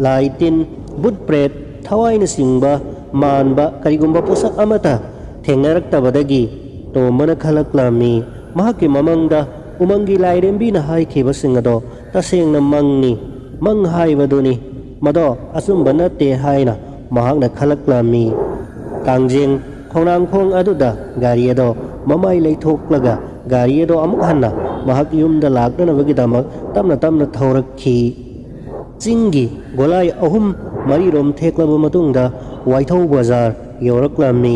ꯂꯥꯏ ꯇꯤꯟ ꯕꯨꯠ ꯄ꯭ꯔꯦꯠ ꯊꯋꯥꯏꯅꯆꯤꯡꯕ ꯃꯥꯟꯕ ꯀꯔꯤꯒꯨꯝꯕ ꯄꯣꯠꯁꯛ ꯑꯃꯠꯇ ꯊꯦꯡꯅꯔꯛꯇꯕꯗꯒꯤ ꯇꯣꯝꯕꯅ ꯈꯜꯂꯛꯂꯝꯃꯤ ꯃꯍꯥꯛꯀꯤ ꯃꯃꯪꯗ ꯎꯃꯪꯒꯤ ꯂꯥꯏꯔꯦꯝꯕꯤꯅ ꯍꯥꯏꯈꯤꯕꯁꯤꯡ ꯑꯗꯣ ꯇꯁꯦꯡꯅ ꯃꯪꯅꯤ ꯃꯪ ꯍꯥꯏꯕꯗꯨꯅꯤ ꯃꯗꯣ ꯑꯆꯨꯝꯕ ꯅꯠꯇꯦ ꯍꯥꯏꯅ ꯃꯍꯥꯛꯅ ꯈꯜꯂꯛꯂꯝꯃꯤ ꯇꯥꯡꯖꯦꯡ ꯈꯣꯡꯅꯥꯡꯈꯣꯡ ꯑꯗꯨꯗ ꯒꯥꯔꯤ ꯑꯗꯣ ꯃꯃꯥꯏ ꯂꯩꯊꯣꯛꯂꯒ ꯒꯥꯔꯤ ꯑꯗꯣ ꯑꯃꯨꯛ ꯍꯟꯅ ꯃꯍꯥꯛ ꯌꯨꯝꯗ ꯂꯥꯛꯅꯅꯕꯒꯤꯗꯃꯛ ꯇꯞꯅ ꯇꯞꯅ ꯊꯧꯔꯛꯈꯤ ꯆꯤꯡꯒꯤ ꯒꯣꯂꯥꯏ 3-4ꯔꯣꯝ ꯊꯦꯛꯂꯕ ꯃꯇꯨꯡꯗ ꯋꯥꯏꯊꯧ ꯕꯖꯥꯔ ꯌꯧꯔꯛꯂꯝꯃꯤ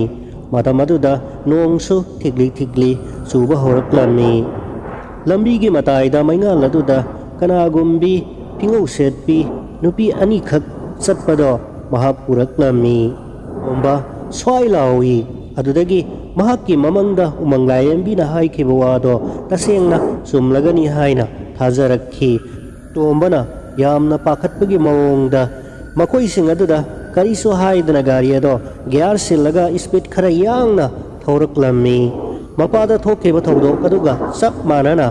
ꯃꯇꯝ ꯑꯗꯨꯗ ꯅꯣꯡꯁꯨ ꯊꯤꯛꯂꯤ ꯆꯨꯕ ꯍꯧꯔꯛꯂꯝꯃꯤ ꯂꯝꯕꯤꯒꯤ ꯃꯇꯥꯏꯗ ꯃꯩꯉꯥꯜ ꯑꯗꯨꯗ ꯀꯅꯥꯒꯨꯝꯕꯤ ꯐꯤꯉꯧ ꯁꯦꯠꯄꯤ ꯅꯨꯄꯤ ꯑꯅꯤꯈꯛ ꯆꯠꯄꯗꯣ ꯃꯍꯥꯛ ꯎꯔꯛꯂꯝꯃꯤ ꯇꯣꯝꯕ ꯁ꯭ꯋꯥꯏ ꯂꯥꯎꯏ ꯑꯗꯨꯗꯒꯤ ꯃꯍꯥꯛꯀꯤ ꯃꯃꯪꯗ ꯎꯃꯪ ꯂꯥꯏꯔꯦꯝꯕꯤꯅ ꯍꯥꯏꯈꯤꯕ ꯋꯥꯗꯣ ꯇꯁꯦꯡꯅ ꯆꯨꯝꯂꯒꯅꯤ ꯍꯥꯏꯅ ꯊꯥꯖꯔꯛꯈꯤ ꯇꯣꯝꯕꯅ ꯌꯥꯝꯅ ꯄꯥꯈꯠꯄꯒꯤ ꯃꯑꯣꯡꯗ ꯃꯈꯣꯏꯁꯤꯡ ꯑꯗꯨꯗ ꯀꯔꯤꯁꯨ ꯍꯥꯏꯗꯅ ꯒꯥꯔꯤ ꯑꯗꯣ ꯒꯤꯌꯥꯔ ꯁꯤꯜꯂꯒ ꯁ꯭ꯄꯤꯠ ꯈꯔ ꯌꯥꯡꯅ ꯊꯧꯔꯛꯂꯝꯃꯤ ꯃꯄꯥꯗ ꯊꯣꯛꯈꯤꯕ ꯊꯧꯗꯣꯛ ꯑꯗꯨꯒ ꯆꯞ ꯃꯥꯟꯅꯅ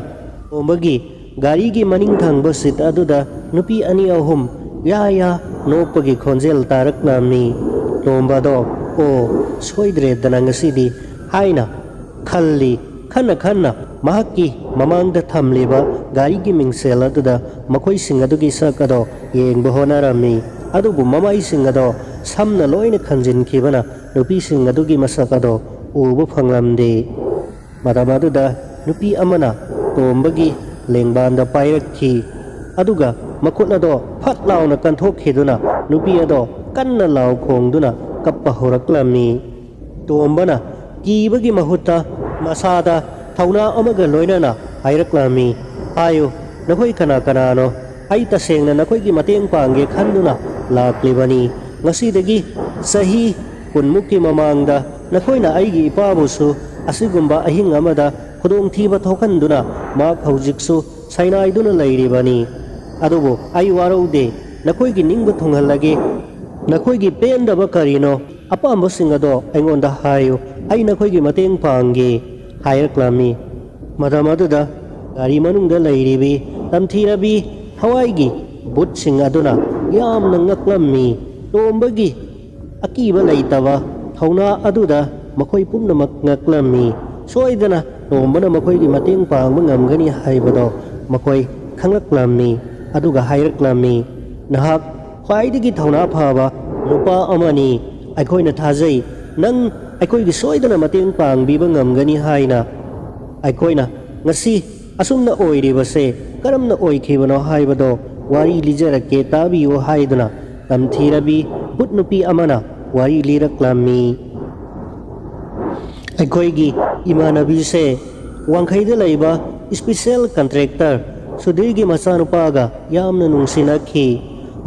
ꯇꯣꯝꯕꯒꯤ ꯒꯥꯔꯤꯒꯤ ꯃꯅꯤꯡ ꯊꯪꯕ ꯁꯤꯠ ꯑꯗꯨꯗ ꯅꯨꯄꯤ 2-3 ꯌꯥ ꯅꯣꯛꯄꯒꯤ ꯈꯣꯟꯖꯦꯜ ꯇꯥꯔꯛꯂꯝꯃꯤ ꯇꯣꯝꯕꯗꯣ ꯑꯣ ꯁꯣꯏꯗ꯭ꯔꯦꯗꯅ ꯉꯁꯤꯗꯤ ꯍꯥꯏꯅ ꯈꯜꯂꯤ ꯈꯟꯅ ꯃꯍꯥꯛꯀꯤ ꯃꯃꯥꯡꯗ ꯊꯝꯂꯤꯕ ꯒꯥꯔꯤꯒꯤ ꯃꯤꯡꯁꯦꯜ ꯑꯗꯨꯗ ꯃꯈꯣꯏꯁꯤꯡ ꯑꯗꯨꯒꯤ ꯁꯛ ꯑꯗꯣ ꯌꯦꯡꯕ ꯍꯣꯠꯅꯔꯝꯃꯤ ꯑꯗꯨꯕꯨ ꯃꯃꯥꯏꯁꯤꯡ ꯑꯗꯣ ꯁꯝꯅ ꯂꯣꯏꯅ ꯈꯟꯖꯤꯟꯈꯤꯕꯅ ꯅꯨꯄꯤꯁꯤꯡ ꯑꯗꯨꯒꯤ ꯃꯁꯛ ꯑꯗꯣ ꯎꯕ ꯐꯪꯂꯝꯗꯦ ꯃꯇꯝ ꯑꯗꯨꯗ ꯅꯨꯄꯤ ꯑꯃꯅ ꯇꯣꯝꯕꯒꯤ ꯂꯦꯡꯕꯥꯟꯗ ꯄꯥꯏꯔꯛꯈꯤ aduga makut ado phat launa kanthok khiduna nupi ado kanna law khongduna kappa horaklami tombana kibagi mahutta masada thauna amaga loinana hairaklami ayo nakoi kana kanano ai tasengna nakoi gi mateng pangge khanduna laklibani ngasidagi sahi kunmuki mamangda nakoina aigi ipabusu asigumba ahing amada khudong thiba thokhanduna ma khawjiksu sainaiduna leiribani adubo ai waraude nakoigi ningba thunghallage nakoigi pendaba karino apamba singado aingonda hayo ai nakoigi mateng pangge hairaklami madamaduda gari manungda leiribi tamthirabi hawaigi but singaduna yamna ngaklammi tombagi akiba leitaba thauna aduda makhoi pumnamak ngaklami soidana tombana makhoigi mateng pangba ngamgani haibado makhoi khanglaklammi aduga hairaklami nahak khwaidagi thauna phaba nupa amani aikhoina thajai nang aikhoigi soidana mateng pangbiba ngamgani haina aikhoina ngasi asumna oiribase karamna oikhibano haibado wari lijarake tabiyo haiduna tamthirabi butnupi amana wari liraklammi aikhoigi imanabi se wangkhaida leiba special contractor sudirgi masanupaga yamna nungsinakhi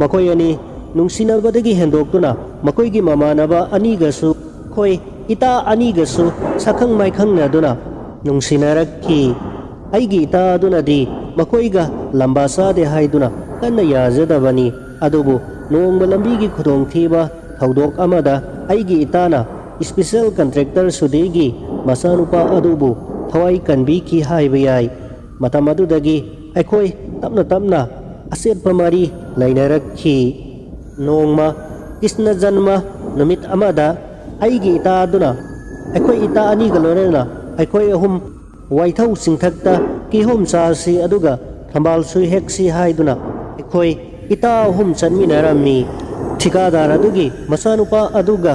makoi ani nungsinabadagi hendokuna makoigi mamanaba anigasu khoi ita anigasu sakhang maikhang naduna nungsinarakhi aigi ita adunadi makoiga lambasa de haiduna kanna yazadabani adubu nongba lambigi khudong thiba thaudok amada aigi itana special contractor sudegi masanupa adubu thawai kanbi ki haibayai matamadudagi aikoi tapna tapna aset pamari lainarakhi nongma kisna janma numit amada aigi ita aduna aikoi ita ani galorena aikoi ahum waithau singthakta ki hom sasi aduga thambal sui heksi haiduna aikoi ita ahum chanminarami thikadar adugi masanupa aduga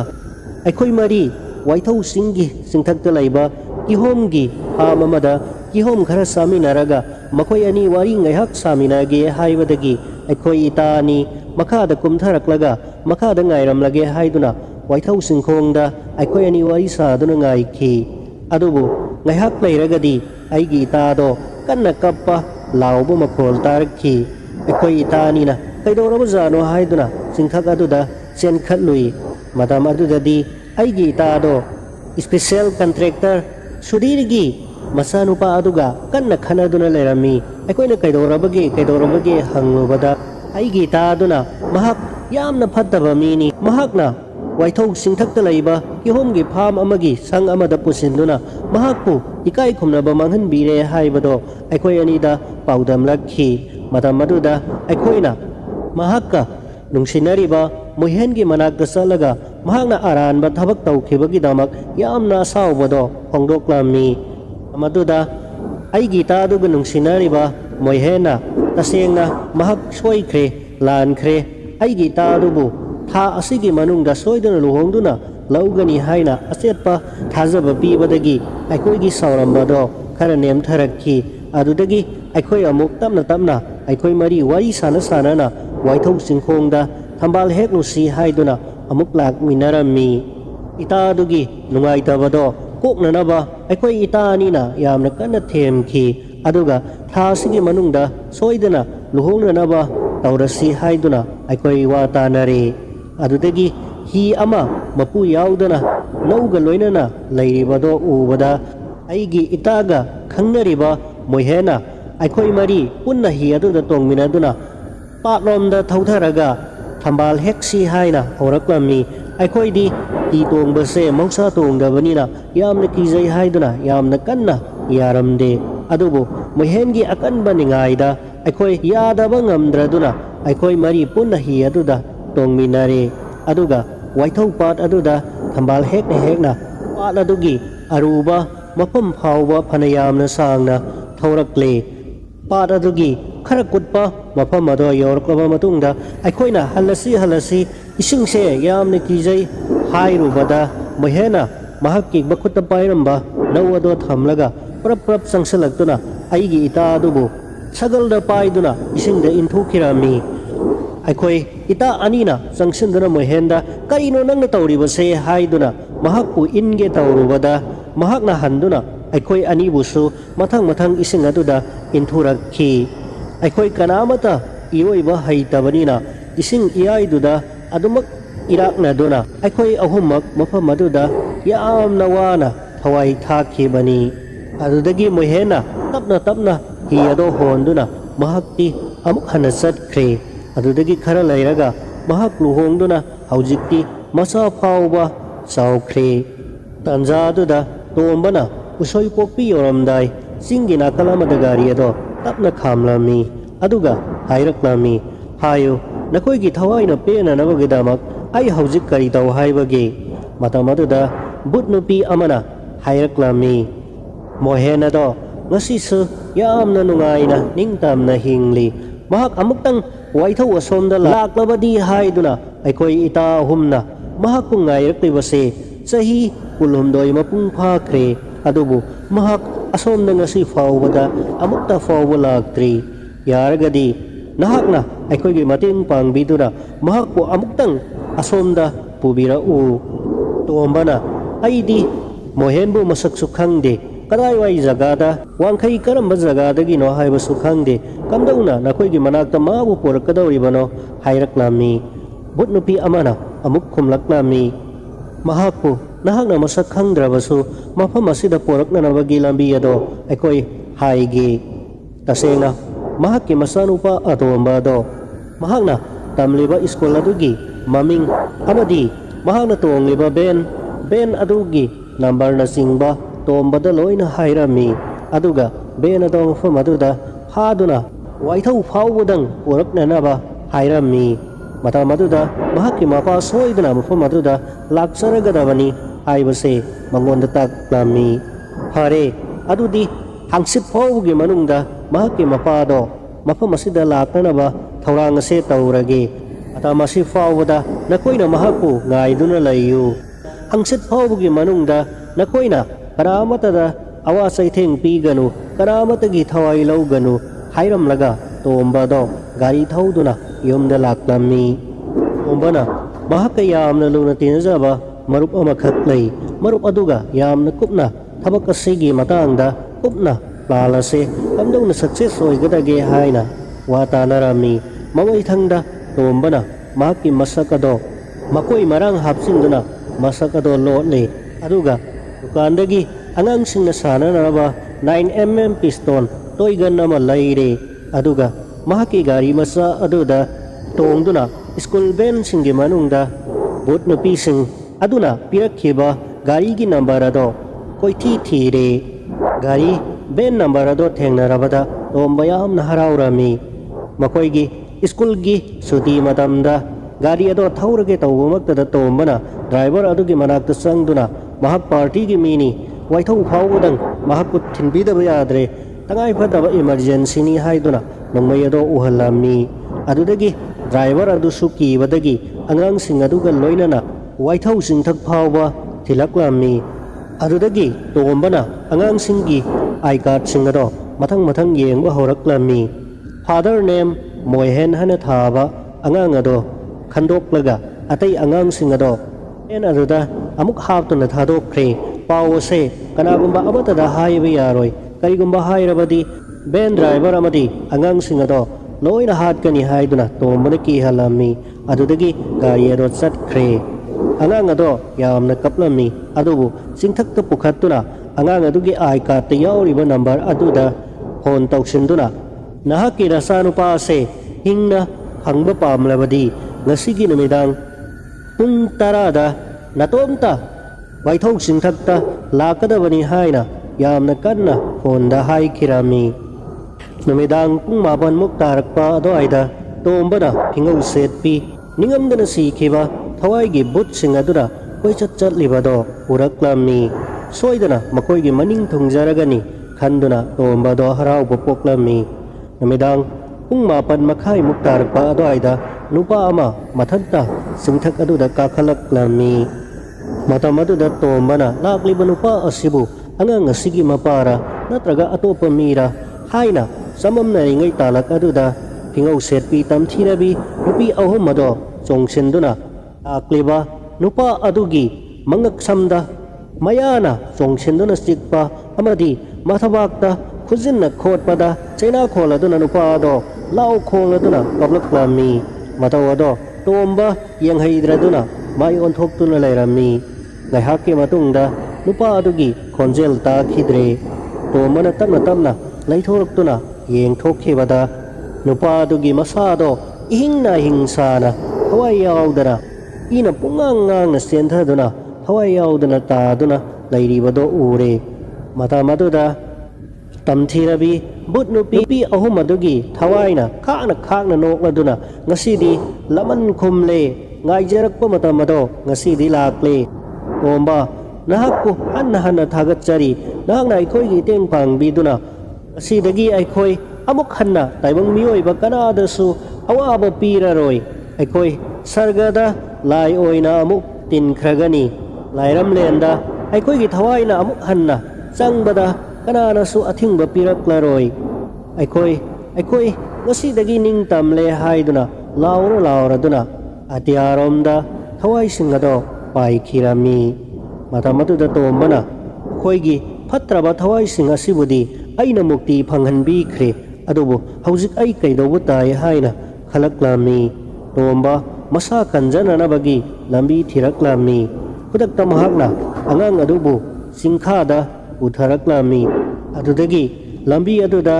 aikoi mari waithau singi singthakta laiba ki homgi amamada ki hom khara saminaraga makoi ani wari ngaihak saminage haibadagi aikoi ita ani makhada kumtharaklaga makhada ngairamlage haiduna waithau singkhongda aikoi ani wari saduna ngaikhi adubu ngaihak leiragadi aigi itado kanna kappa laubu makhol tarkhi aikoi ita anina kaidoraba jano haiduna singthak aduda chenkhatlui madam adudadi aigi itado special contractor sudirgi masanupa aduga kanna khanaduna lerami aikoina kaidorabage hangubada aigi itaduna mahak yamna phattaba mini mahakna waithau singthakta leiba kihomgi pham amagi sang amada pusinduna mahakpu ikai khumnaba manghanbire haibado aikoi anida paudam lakhi madam aduda aikoina mahakka nungsinariba mohengi manakta salaga mahakna aranba thabak tawkhibagi damak yamna sawbado hongdoklami amaduda aigi taduga nungsinariba moihena tasengna mahak soikhre lankhre aigi tadubu tha asigi manungda soidana luhongduna laugani haina asetpa thajaba pibadagi aikoigi saurambado khara nemtharakhi adudagi aikoi amuk tamna aikoi mari wari sana na waithau singkhongda thambal heknusi haiduna amuk lak minarami ita adugi nungaitabado koknanaba aikoi ita anina yamna kanna themkhi aduga tha asigi manungda soidana luhongnanaba taurasi haiduna aikoi watanare adudagi hi ama mapu yaudana nauga loinana leiribado ubada aigi itaga khangnariba moihena aikoi mari punna hi aduda tongminaduna patlomda thautharaga thambal heksi haina horaklami aikoi di ti tongbase mausa tongdabanina yamna kijai haiduna yamna kanna yaramde adubu mohengi akanba ningaida aikoi yadaba ngamdraduna aikoi mari punna hi aduda tongminare aduga waithau pat aduda thambal hekna pat adugi aruba mapam phawba phanayamna sangna thaurakle pat adugi khara kutpa mapam ado yorklaba matungda aikhoina halasi isingse yamna kijai hairubada mohena mahakki bakhutta pairamba nawado thamlaga prap sangsalakuna aigi ita adubu sagalda paiduna isingda inthukirami akhoi ita anina changsinduna mohenda karino nangna tawribase haiduna mahakpu inge tawrubada mahakna handuna akhoi anibusu mathang ising aduda inthurakhi akhoi kanamata iroiba haitabanina ising iyaiduda adumak irakna duna akhoi ahumak mafam aduda yamna wana thawai thakhibani adudagi mohena tapna hi ado honduna mahakti amuk hana satkre adudagi khara lairaga mahak luhongduna haujikti masa phauba saukhre tanja aduda tombana usoi pokpi yoramdai singi nakalamada gari ado tapna khamlami aduga hairaknami hayo nakoigi thawaina pena nabagidamak ai haujik kari taw haibagi matamaduda butnupi amana hairaknami mohena do ngasisu yamna nungaina ningtamna hingli mahak amuktang waithau asomda laklabadi haiduna aikoi ita humna mahak ku ngairakibase chahi kulhumdoi mapung phakre adubu mahak asomda ngasi fawbada amukta fawba laktri yaragadi nahakna aikoigi mating pangbiduna mahak ku amuktang asomda pubira u tombana aidi mohenbu masak sukhangde kadaiwai jagada wangkhai karamba jagadagi no haiba sukhangde kamdauna nakoigi manakta mabu porakadawribano hairaknami butnupi amana amuk khumlaknami mahakpu nahakna masak khangdrabasu mafam asida porakna nabagi lambi ado aikoi haigi tasena mahakki masanupa atomba do mahakna tamliba iskol adugi maming amadi mahakna tongliba ben adugi number na singba tombada loina hairami aduga bena do mafam aduda haduna waithau phawbudang puraknanaba hairami matamaduda mahakki mapa soiduna mafam aduda laksaragadabani haibase mangonda taklami hare adudi hangsit phawbugi manungda mahakki mapado mafam asida laknanaba thaurang ase taurage atamasi phawbada nakoina mahakku ngaiduna layu hangsit phawbugi manungda nakoina karamatada awa saitheng piganu karamatagi thawai lauganu hairamlaga tombado gari thauduna yomda laklami tombana mahakka yamna luna tinajaba marup amakhat lei marup aduga yamna kupna thabak asigi matangda kupna lalase kamdongna success oigadage haina watanarami mamai thangda tombana mahakki masakado makoi marang hapsinduna masakado lotle aduga dukandagi angangsingna sananaba 9mm pistol toigan nama laire aduga mahakki gari masa aduda tongduna school ben singi manungda bot nupi sing aduna pirakhiba gari gi number ado koithi thire gari ben number ado thengnarabada tombayam na haraurami makoi gi school gi suti matamda gari ado thaurage tawumakta tombana driver adugi manakta sangduna mahak party gi mini waithau phawudang mahakku thinbidaba yadre tangai phadaba emergency ni haiduna nongmai ado uhalami adudagi driver adu suki badagi angang sing aduga loinana waithau singthak phawba thilaklami adudagi tombana angang singi I card singado mathang yengba horaklami father name moihen hana thaba angang ado khandoklaga atai angang singado en aduda amuk haptuna thadokre pawse kanagumba abatada haiba yaroi karigumba hairabadi ben driver amadi angang singado loina hatkani haiduna tombana ki halami adudagi gari ado chatkre angang ado yamna kaplami adubu singthakta pukhattuna angang adugi I card yauriba number aduda phone tawsinduna nahakki rasanupa se hingna hangba pamlabadi ngasigi namidang pung 10 da natomta waithau singthakta lakadabani haina yamna kanna phonda haikirami namidang pung 9 muk tarakpa adoida tombana phingau setpi ningamdana sikhiba thawaigi but singadura koichat chatlibado uraklami soidana makoigi maning thungjaragani khanduna tombado harauba poklami namidang pung 9 makhai muk tarakpa adoida nupa ama mathanta singthak aduda kakhalak-lami matam aduda tombana lakliba nupa asibu angang asigi mapara natraga atopa mira haina samamnaringai talak aduda hingau setpi tamthirabi nupi ahum ado chongchenduna akliba nupa adugi mangak samda mayana chongchenduna sikpa amadi mathabakta khujinna khotpada chaina kholaduna nupa ado lau kholaduna kablaklammi matawado tomba yenghaidraduna mai onthoptuna lairami ngaihakki matungda nupa adugi khonjel ta khidre tomana tamna tamna laithoraktuna yengthokhibada nupa adugi masado ihingna hingsana hawai yaudana ina pungangang senthaduna hawai yaudana taduna lairibado ure mata maduda tamthirabi but nupi ahum adugi thawaina khakna nokladuna ngasidi laman khumle ngaijarakpa matamado ngasidi lakle omba nahakku hanna thagatchari nahakna aikhoigi teng pangbiduna asidagi aikhoi amuk hanna taibang mioiba kanadasu awaba piraroi aikhoi sargada lai oina amuk tinkragani lairam lenda aikhoi thawaina amuk hanna changbada kananasu athingba piraklaroi aikhoi ngasidagi ningtamle haiduna lauraduna atiyaromda thawai singado paikhirami matamatuda tombana khoigi phatraba thawai sing asibudi aina mukti phanghanbikhre adubu haujik ai kaidobu tai haina khalaklami tomba masa kanjananabagi lambi thiraklami khudakta mahakna angang adubu singkhada utharaklami adudagi lambi aduda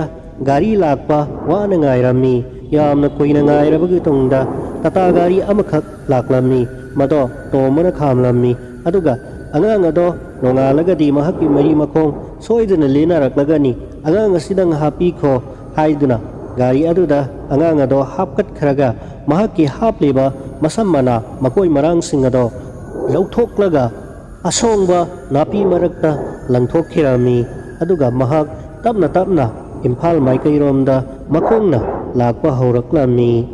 gari lakpa wana ngairami yamna koina ngairabagi tungda tata gari amakhak laklami mado tomana khamlami aduga angang ado nongalagadi mahakki mari makhong soiduna lenaraklagani angang asidang hapi kho haiduna gari aduda angang ado hapkat kharaga mahakki hapliba masammana makoi marang singado lauthoklaga asongba napi marakta langthokhirami aduga mahak tapna Imphal Maikai romda makhongna lakpa hauraklammi